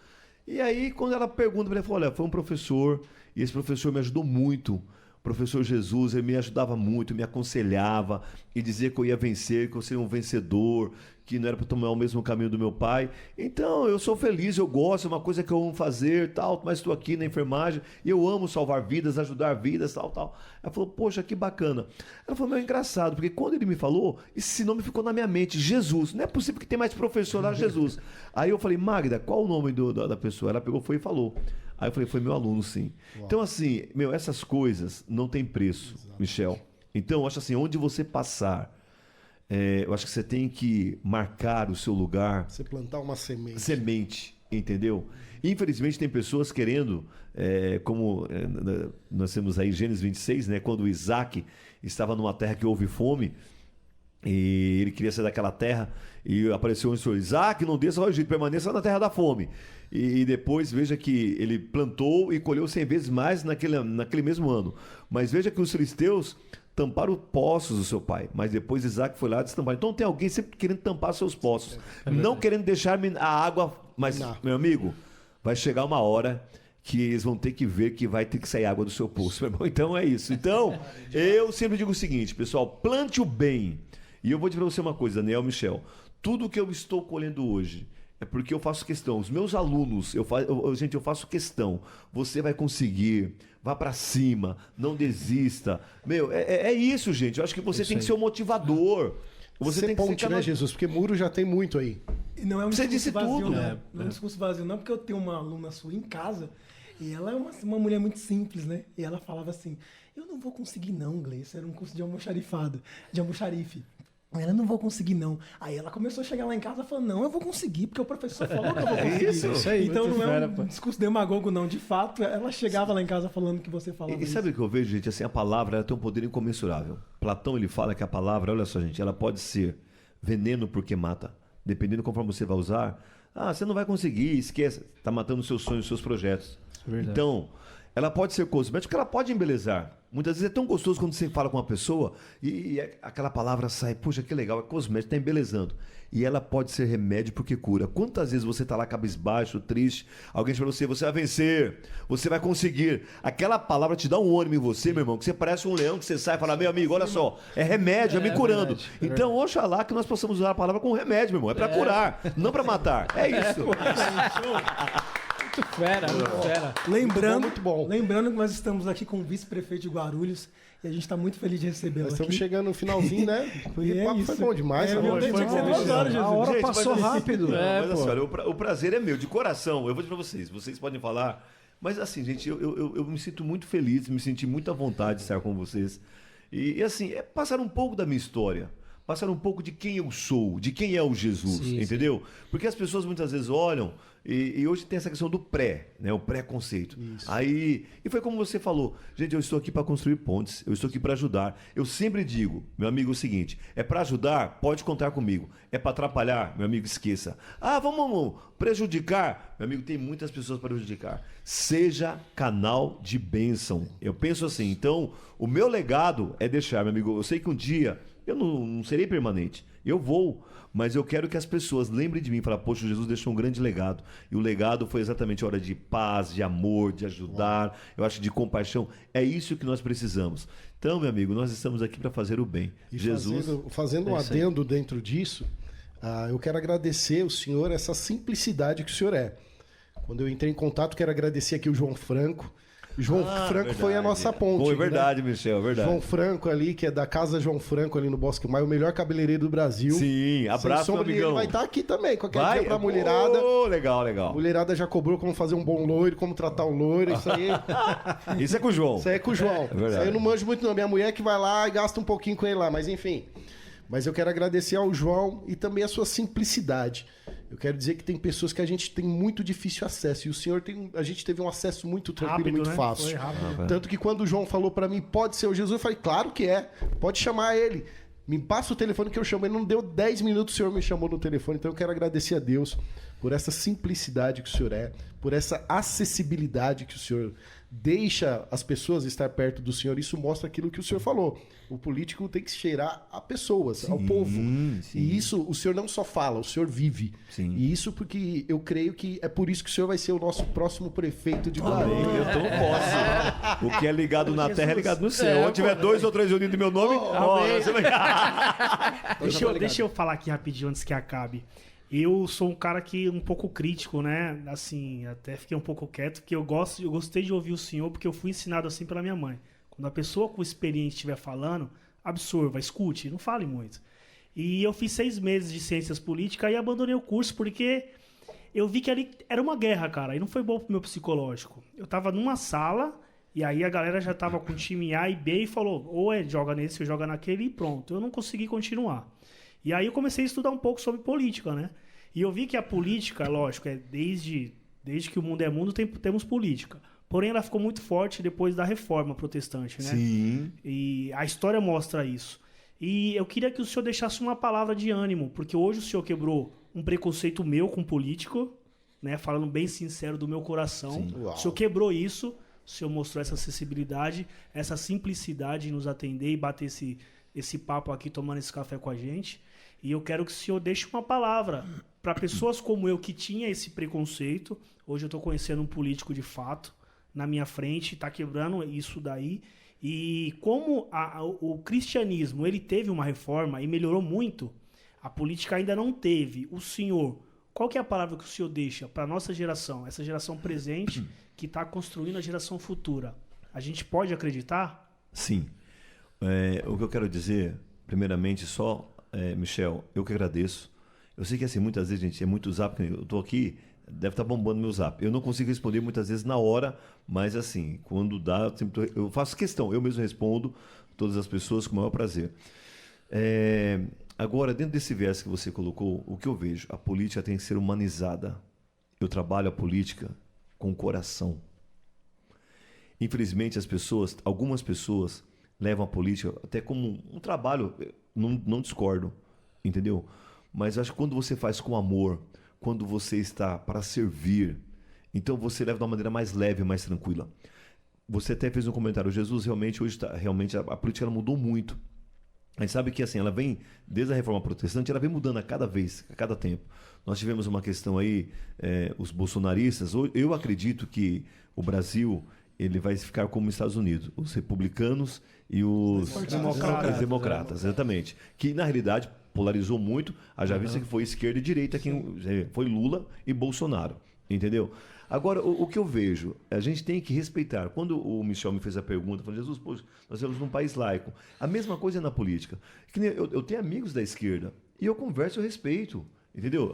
E aí, quando ela pergunta para ele, falou, olha, foi um professor, e esse professor me ajudou muito. O professor Jesus, ele me ajudava muito, me aconselhava e dizia que eu ia vencer, que eu seria um vencedor, que não era para tomar o mesmo caminho do meu pai. Então, eu sou feliz, eu gosto, é uma coisa que eu amo fazer, tal, mas estou aqui na enfermagem e eu amo salvar vidas, ajudar vidas, tal. Ela falou, poxa, que bacana. Ela falou, é engraçado, porque quando ele me falou, esse nome ficou na minha mente, Jesus. Não é possível que tenha mais professor lá, Jesus. Aí eu falei, Magda, qual o nome da pessoa? Ela pegou, foi e falou. Aí eu falei, foi meu aluno, sim. Uau. Então, assim, essas coisas não tem preço, exatamente. Michel. Então, eu acho assim, onde você passar, eu acho que você tem que marcar o seu lugar. Você plantar uma semente. Semente, entendeu? Infelizmente, tem pessoas querendo, como nós temos aí Gênesis 26, né? Quando Isaac estava numa terra que houve fome, e ele queria sair daquela terra, e apareceu um senhor, Isaac, não desça ao Egito, permaneça na terra da fome. E depois, veja que ele plantou e colheu 100 vezes mais naquele mesmo ano. Mas veja que os filisteus tamparam os poços do seu pai. Mas depois Isaac foi lá e destampar. Então tem alguém sempre querendo tampar seus poços. Não querendo deixar a água. Mas, meu amigo, vai chegar uma hora que eles vão ter que ver que vai ter que sair água do seu poço. Então é isso. Então, eu sempre digo o seguinte, pessoal, plante o bem. E eu vou dizer para você uma coisa, Daniel, Michel. Tudo que eu estou colhendo hoje, É porque eu faço questão. Os meus alunos, gente, eu faço questão. Você vai conseguir. Vá pra cima. Não desista. Meu, é isso, gente. Eu acho que você tem que ser o motivador. Você tem que ponte, né, Jesus? Porque muro já tem muito aí. E não é um Você discurso disse vazio, tudo. não. Não é um discurso vazio, não, porque eu tenho uma aluna sua em casa e ela é uma mulher muito simples, né? E ela falava assim: eu não vou conseguir, não, Gleice. Era um curso de almoxarifado, de almoxarife. Ela não vou conseguir, não. Aí ela começou a chegar lá em casa falando: não, eu vou conseguir, porque o professor falou que eu vou conseguir. Isso aí. Então muito não é fera, um pô. discurso demagogo, não. De fato, ela chegava lá em casa falando que você falava E sabe o que eu vejo, gente? Assim, a palavra ela tem um poder incomensurável. Platão, ele fala que a palavra, olha só, gente, ela pode ser veneno porque mata. Dependendo conforme você vai usar. Ah, você não vai conseguir, esqueça. Está matando os seus sonhos, os seus projetos. Verdade. Então, ela pode ser cosmética, ela pode embelezar. Muitas vezes é tão gostoso quando você fala com uma pessoa e aquela palavra sai, puxa, que legal, é cosmética, está embelezando. E ela pode ser remédio porque cura. Quantas vezes você está lá cabisbaixo, triste, alguém fala pra você vai vencer, você vai conseguir. Aquela palavra te dá um ânimo em você, meu irmão, que você parece um leão, que você sai e fala, meu amigo, olha só, é remédio, é me curando. verdade, Então, oxalá que nós possamos usar a palavra como remédio, meu irmão, é para curar, não para matar. É isso. Muito fera, muito fera. Lembrando, Muito bom. lembrando que nós estamos aqui com o vice-prefeito de Guarulhos e a gente está muito feliz de recebê-lo Nós aqui. estamos chegando no finalzinho, né? E é O papo isso. foi bom demais. É, né? meu Hoje Deus, foi tinha que bom. ser 2 horas, Jesus. A hora Gente, passou mas assim, rápido. mas assim, olha, o prazer é meu, de coração. Eu vou dizer pra vocês podem falar. Mas assim, gente, eu me sinto muito feliz, me senti muito à vontade de estar com vocês. E assim, é passar um pouco da minha história. Passar um pouco de quem eu sou, de quem é o Jesus, Sim, entendeu? Porque as pessoas muitas vezes olham e hoje tem essa questão do pré, né? O pré-conceito. Aí, e foi como você falou, gente, eu estou aqui para construir pontes, eu estou aqui para ajudar. Eu sempre digo, meu amigo, é o seguinte, é para ajudar, pode contar comigo. É para atrapalhar, meu amigo, esqueça. Ah, vamos prejudicar? Meu amigo, tem muitas pessoas para prejudicar. Seja canal de bênção. Eu penso assim, então, o meu legado é deixar, meu amigo, eu sei que um dia eu não serei permanente. Eu vou, mas eu quero que as pessoas lembrem de mim e falem, poxa, Jesus deixou um grande legado. E o legado foi exatamente a hora de paz, de amor, de ajudar, eu acho de compaixão. É isso que nós precisamos. Então, meu amigo, nós estamos aqui para fazer o bem. E Jesus. fazendo um adendo dentro disso, eu quero agradecer ao senhor essa simplicidade que o senhor é. Quando eu entrei em contato, quero agradecer aqui o João Franco. João Franco verdade. foi a nossa ponte. Foi verdade, né? Michel, verdade. João Franco ali, que é da Casa João Franco ali no Bosque Maio, o melhor cabeleireiro do Brasil. Sim, abraço, Sem sombra, meu e ele amigão. vai estar aqui também, qualquer Vai? dia pra mulherada. Oh, legal, A legal. mulherada já cobrou como fazer um bom loiro, como tratar um loiro, isso aí. Isso é com o João. Isso aí é com o João. verdade. Isso aí eu não manjo muito não. Minha mulher que vai lá e gasta um pouquinho com ele lá, mas enfim. Mas eu quero agradecer ao João e também a sua simplicidade. Eu quero dizer que tem pessoas que a gente tem muito difícil acesso. E o senhor a gente teve um acesso muito tranquilo, Rápido, muito né? fácil. Foi rápido. Tanto que quando o João falou pra mim, pode ser o Jesus, eu falei, claro que é. Pode chamar ele. Me passa o telefone que eu chamo. Ele não deu 10 minutos, o senhor me chamou no telefone. Então eu quero agradecer a Deus por essa simplicidade que o senhor é, por essa acessibilidade que o senhor deixa as pessoas estar perto do senhor. Isso mostra aquilo que o senhor falou. O político tem que cheirar a pessoas, ao povo. sim. E isso o senhor não só fala, o senhor vive. Sim. E isso porque eu creio que é por isso que o senhor vai ser o nosso próximo prefeito de Guarulhos. Eu tô posse. O que é ligado na terra é ligado no céu. Onde tiver 2 ou 3 unidos em meu nome, você vai... Deixa eu falar aqui rapidinho antes que acabe. Eu sou um cara que um pouco crítico, né? Assim, até fiquei um pouco quieto, porque eu gostei de ouvir o senhor, porque eu fui ensinado assim pela minha mãe. Quando a pessoa com experiência estiver falando, absorva, escute, não fale muito. E eu fiz 6 meses de ciências políticas e abandonei o curso porque eu vi que ali era uma guerra, cara, e não foi bom pro meu psicológico. Eu tava numa sala e aí a galera já tava com time A e B e falou, ou joga nesse ou joga naquele e pronto. Eu não consegui continuar. E aí eu comecei a estudar um pouco sobre política, né? E eu vi que a política, lógico, desde que o mundo é mundo, temos política. Porém, ela ficou muito forte depois da reforma protestante, né? Sim. E a história mostra isso. E eu queria que o senhor deixasse uma palavra de ânimo, porque hoje o senhor quebrou um preconceito meu com político, né? Falando bem sincero do meu coração. O senhor quebrou isso, o senhor mostrou essa acessibilidade, essa simplicidade em nos atender e bater esse papo aqui, tomando esse café com a gente. E eu quero que o senhor deixe uma palavra para pessoas como eu que tinha esse preconceito. Hoje eu estou conhecendo um político de fato na minha frente, está quebrando isso daí. E como o cristianismo ele teve uma reforma e melhorou muito, a política ainda não teve. O senhor, Qual que é a palavra que o senhor deixa para nossa geração, essa geração presente que está construindo a geração futura? A gente pode acreditar? Sim. O que eu quero dizer, primeiramente, Michel, eu que agradeço. Eu sei que assim, muitas vezes, gente, é muito zap, eu estou aqui, deve estar bombando meu zap. Eu não consigo responder muitas vezes na hora, mas assim, quando dá, eu faço questão, eu mesmo respondo todas as pessoas com o maior prazer. Agora, dentro desse verso que você colocou, o que eu vejo? A política tem que ser humanizada. Eu trabalho a política com o coração. Infelizmente, algumas pessoas levam a política até como um trabalho, não discordo, entendeu? Mas acho que quando você faz com amor, quando você está para servir, então você leva de uma maneira mais leve, mais tranquila. Você até fez um comentário, Jesus realmente hoje a política ela mudou muito. A gente sabe que assim, ela vem, desde a reforma protestante, ela vem mudando a cada tempo. Nós tivemos uma questão aí, os bolsonaristas, eu acredito que o Brasil ele vai ficar como os Estados Unidos, os republicanos e os democratas, exatamente. Que na realidade polarizou muito, haja vista que foi esquerda e direita, foi Lula e Bolsonaro, entendeu? Agora, o que eu vejo, a gente tem que respeitar. Quando o Michel me fez a pergunta, eu falei, Jesus, poxa, nós estamos num país laico. A mesma coisa é na política. Eu tenho amigos da esquerda e eu converso, eu respeito. Entendeu?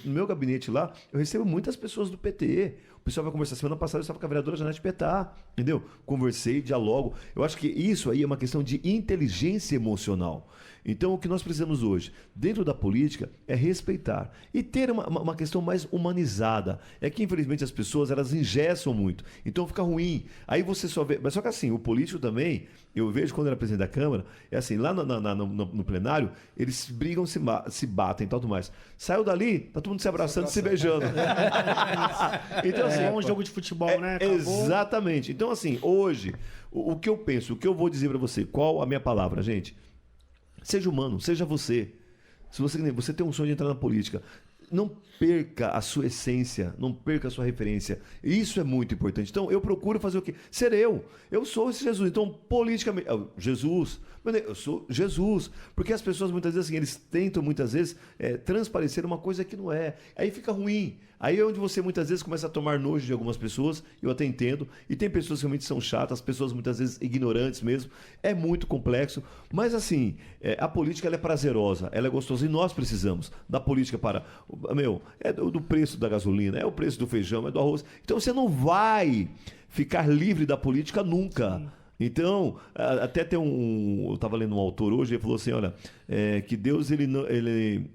No meu gabinete lá, eu recebo muitas pessoas do PT. O pessoal vai conversar. Semana passada eu estava com a vereadora Janete Petá. Entendeu? Conversei, dialogo. Eu acho que isso aí é uma questão de inteligência emocional. Então, o que nós precisamos hoje, dentro da política, é respeitar. E ter uma questão mais humanizada. É que, infelizmente, as pessoas, elas engessam muito. Então, fica ruim. Aí você só vê... Mas só que assim, o político também, eu vejo quando era presidente da Câmara, é assim, lá no plenário, eles brigam, se batem e tal, tudo mais. Saiu dali, tá todo mundo se abraçando, se beijando. Então, assim, é um jogo de futebol, né? Acabou. Exatamente. Então, assim, hoje, o que eu penso, o que eu vou dizer para você, qual a minha palavra, gente? Seja humano, seja você. Se você tem um sonho de entrar na política, não perca a sua essência, não perca a sua referência. Isso é muito importante. Então, eu procuro fazer o quê? Ser eu. Eu sou esse Jesus. Então, politicamente... Jesus. Eu sou Jesus. Porque as pessoas, muitas vezes, assim, eles tentam, muitas vezes, transparecer uma coisa que não é. Aí fica ruim. Aí é onde você, muitas vezes, começa a tomar nojo de algumas pessoas. Eu até entendo. E tem pessoas que realmente são chatas, pessoas, muitas vezes, ignorantes mesmo. É muito complexo. Mas, assim, a política, ela é prazerosa. Ela é gostosa. E nós precisamos da política para... é do preço da gasolina, é o preço do feijão, é do arroz. Então você não vai ficar livre da política nunca. Sim. Então, até tem eu estava lendo um autor hoje, ele falou assim, olha, que Deus ele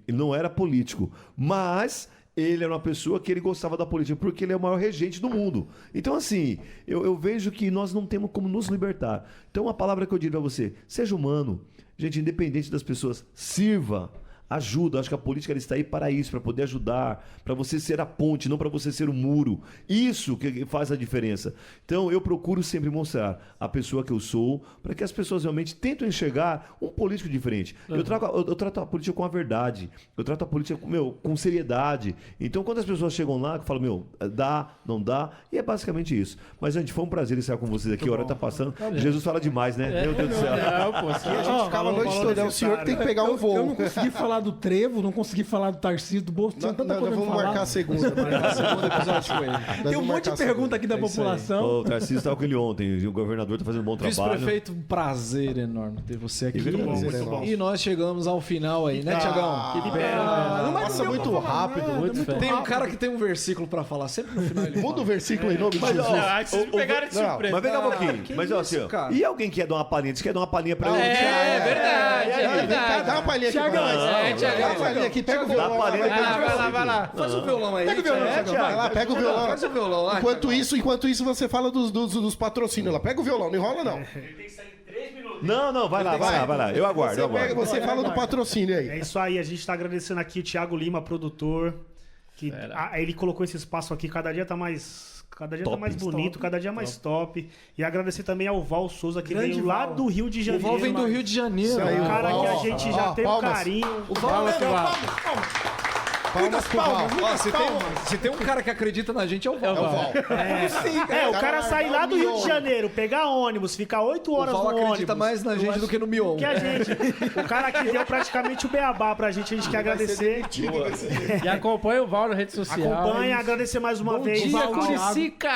não era político, mas ele era uma pessoa que ele gostava da política, porque ele é o maior regente do mundo. Então, assim, eu vejo que nós não temos como nos libertar. Então, a palavra que eu digo para você, seja humano, gente, independente das pessoas, sirva. Ajuda, acho que a política ela está aí para isso, para poder ajudar, para você ser a ponte, não para você ser o muro. Isso que faz a diferença. Então, eu procuro sempre mostrar a pessoa que eu sou, para que as pessoas realmente tentem enxergar um político diferente. Uhum. Eu trato a política com a verdade, eu trato a política com seriedade. Então, quando as pessoas chegam lá, eu falo, dá, não dá, e é basicamente isso. Mas, gente, foi um prazer estar com vocês aqui, a hora está passando. Jesus fala demais, né? Meu Deus do céu. A gente ficava a noite toda, é o senhor que tem que pegar um voo. Eu não consegui falar do Trevo, não consegui falar do Tarcísio, do Bolso. Nós vamos marcar a segunda. Episódio com ele. Tem um monte de pergunta aqui da população. O Tarcísio estava com ele ontem, o governador está fazendo um bom trabalho. Vice-prefeito, um prazer enorme ter você aqui. Muito bom. E nós chegamos ao final aí, né, Tiagão? Que pena. Não passa muito rápido. Tem um cara que tem um versículo pra falar, sempre no final ele muda o versículo em nome de Jesus. Vocês me pegaram de surpresa. Mas vem cá um pouquinho. Mas assim, e alguém quer dar uma palhinha? Diz que quer dar uma palhinha pra ele. É verdade. Dá uma palhinha aqui pra nós. Dá uma palhinha aqui, pega o violão. Vai lá. Faz o violão aí. Pega o violão, vai lá, pega o violão. Faz o violão lá. Enquanto isso, você fala dos patrocínios lá. Pega o violão, não enrola não. Ele tem que sair em 3 minutos. Não, vai lá. Eu aguardo. Você fala do patrocínio aí. É isso aí, a gente tá agradecendo aqui o Thiago Lima, produtor, que ele colocou esse espaço aqui, cada dia tá mais bonito, cada dia mais top. E agradecer também ao Val Souza, que veio lá do Rio de Janeiro. O Val vem do Rio de Janeiro. É um cara que a gente já teve carinho. O Val, Palmas pro Val. Ó, se tem um cara que acredita na gente, é o Val. O cara sair lá do Rio de Janeiro, pegar ônibus, ficar 8 horas O no Val ônibus. acredita mais na gente do que no Mion. Que a gente. O cara que deu praticamente o beabá pra gente quer agradecer. E acompanha o Val na rede social. Acompanha, agradecer mais uma vez. Dia ao- Curicica!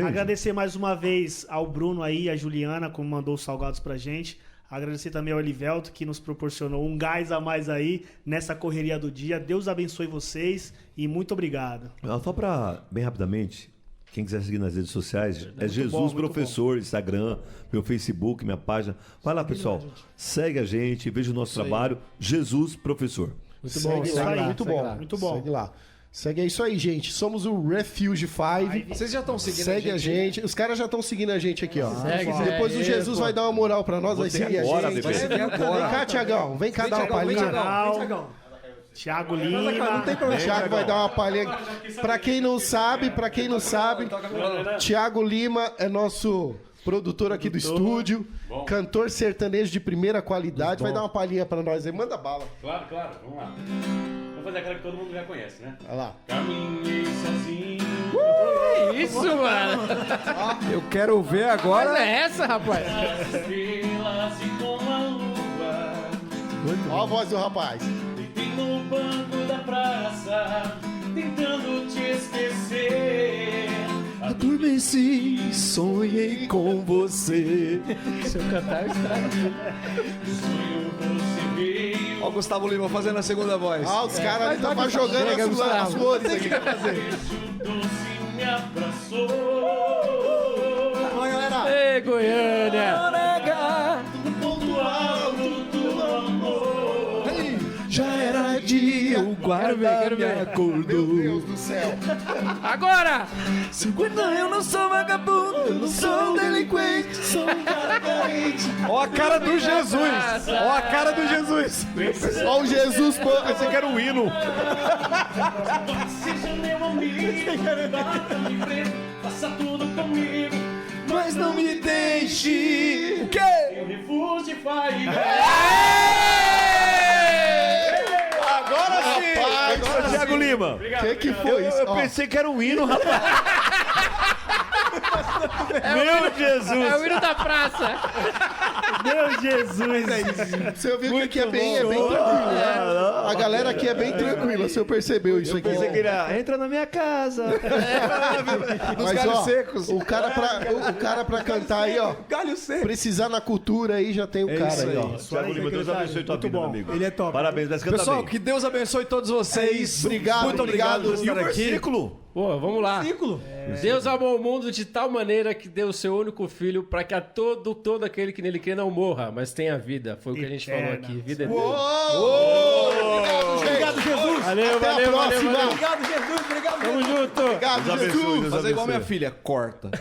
Agradecer mais uma vez ao Bruno aí, a Juliana, como mandou os salgados pra gente. Agradecer também ao Elivelto, que nos proporcionou um gás a mais aí nessa correria do dia. Deus abençoe vocês e muito obrigado. Só para, bem rapidamente, quem quiser seguir nas redes sociais, é Jesus Professor, Instagram, meu Facebook, minha página. Vai lá, pessoal. Segue a gente, veja o nosso trabalho. Jesus Professor. Muito bom, Segue lá, aí, muito segue bom. lá. Muito bom. Segue lá. Segue, é isso aí, gente. Somos o Refuge 5. Vocês já estão seguindo Segue a gente. Os caras já estão seguindo a gente aqui, ó. Segue, Depois o segue, Jesus vai dar uma moral pra nós, vai seguir agora, a gente. bebê. Vai seguir agora. Vem cá, Tiagão. Vem cá dar uma palhinha. Thiago Lima. O Thiago vai dar uma palhinha. Pra quem não sabe, Thiago Lima é nosso produtor aqui do estúdio, cantor sertanejo de primeira qualidade. Vai dar uma palhinha pra nós aí. Manda bala. Claro, vamos lá. Vamos fazer aquela que todo mundo já conhece, né? Olha lá. Caminhei sozinho. Isso, mano! Eu quero ver Mas agora. é essa, rapaz? As estrelas e com a lua. Olha a voz do rapaz. Deitei no banco da praça, tentando te esquecer. Adormeci, sonhei com você. Se eu cantar, eu estrago. Sonho você veio. Ó, o Gustavo Lima fazendo a segunda voz. Ah, os caras ali estavam jogando Chega, as Gustavo. flores aqui. Beijo doce me abraçou. Olha, galera. Ei, Goiânia! No ponto alto do amor. Já era dia, o guarda quero me ver. acordou. Meu Deus do céu. Agora! 50 eu não sou vagabundo, eu não sou delinquente, sou um cara carente. Ó a cara do Jesus. Ó a cara do Jesus. Olha o Jesus. Você quer um hino? Seja meu amigo, bata me ver, faça tudo comigo. Mas não me deixe. O quê? Eu refúgio e faz. Agora sim! Agora sim. Thiago Lima. Que foi isso? Eu Ó, pensei que era um hino, rapaz. Meu Jesus! É o hino da praça! Meu Jesus! você viu que aqui é bem tranquilo. A galera aqui é bem tranquila. Você percebeu isso aqui? Pensei que era. Entra na minha casa. Nos galhos secos. O cara pra cantar aí, ó. Galho seco. Precisar na cultura aí, já tem o cara isso aí, ó. aí. Thiago Lima, Deus abençoe tua Muito vida, bom. amigo. Ele é top. Parabéns, mas canta Pessoal, bem. que Deus abençoe todos vocês. Obrigado, Muito obrigado por obrigado. estar aqui. Versículo. Pô, vamos lá. Deus amou o mundo de tal maneira que deu o seu único filho para que a todo aquele que nele crê não morra, mas tenha vida. Foi o que a gente falou aqui. Vida eterna. Obrigado, Jesus. Valeu, Até a valeu, valeu, próxima. valeu. Obrigado, Jesus. Obrigado. Tamo junto. Obrigado, Deus abençoe, Jesus. Deus Fazer igual abençoe. minha filha, corta.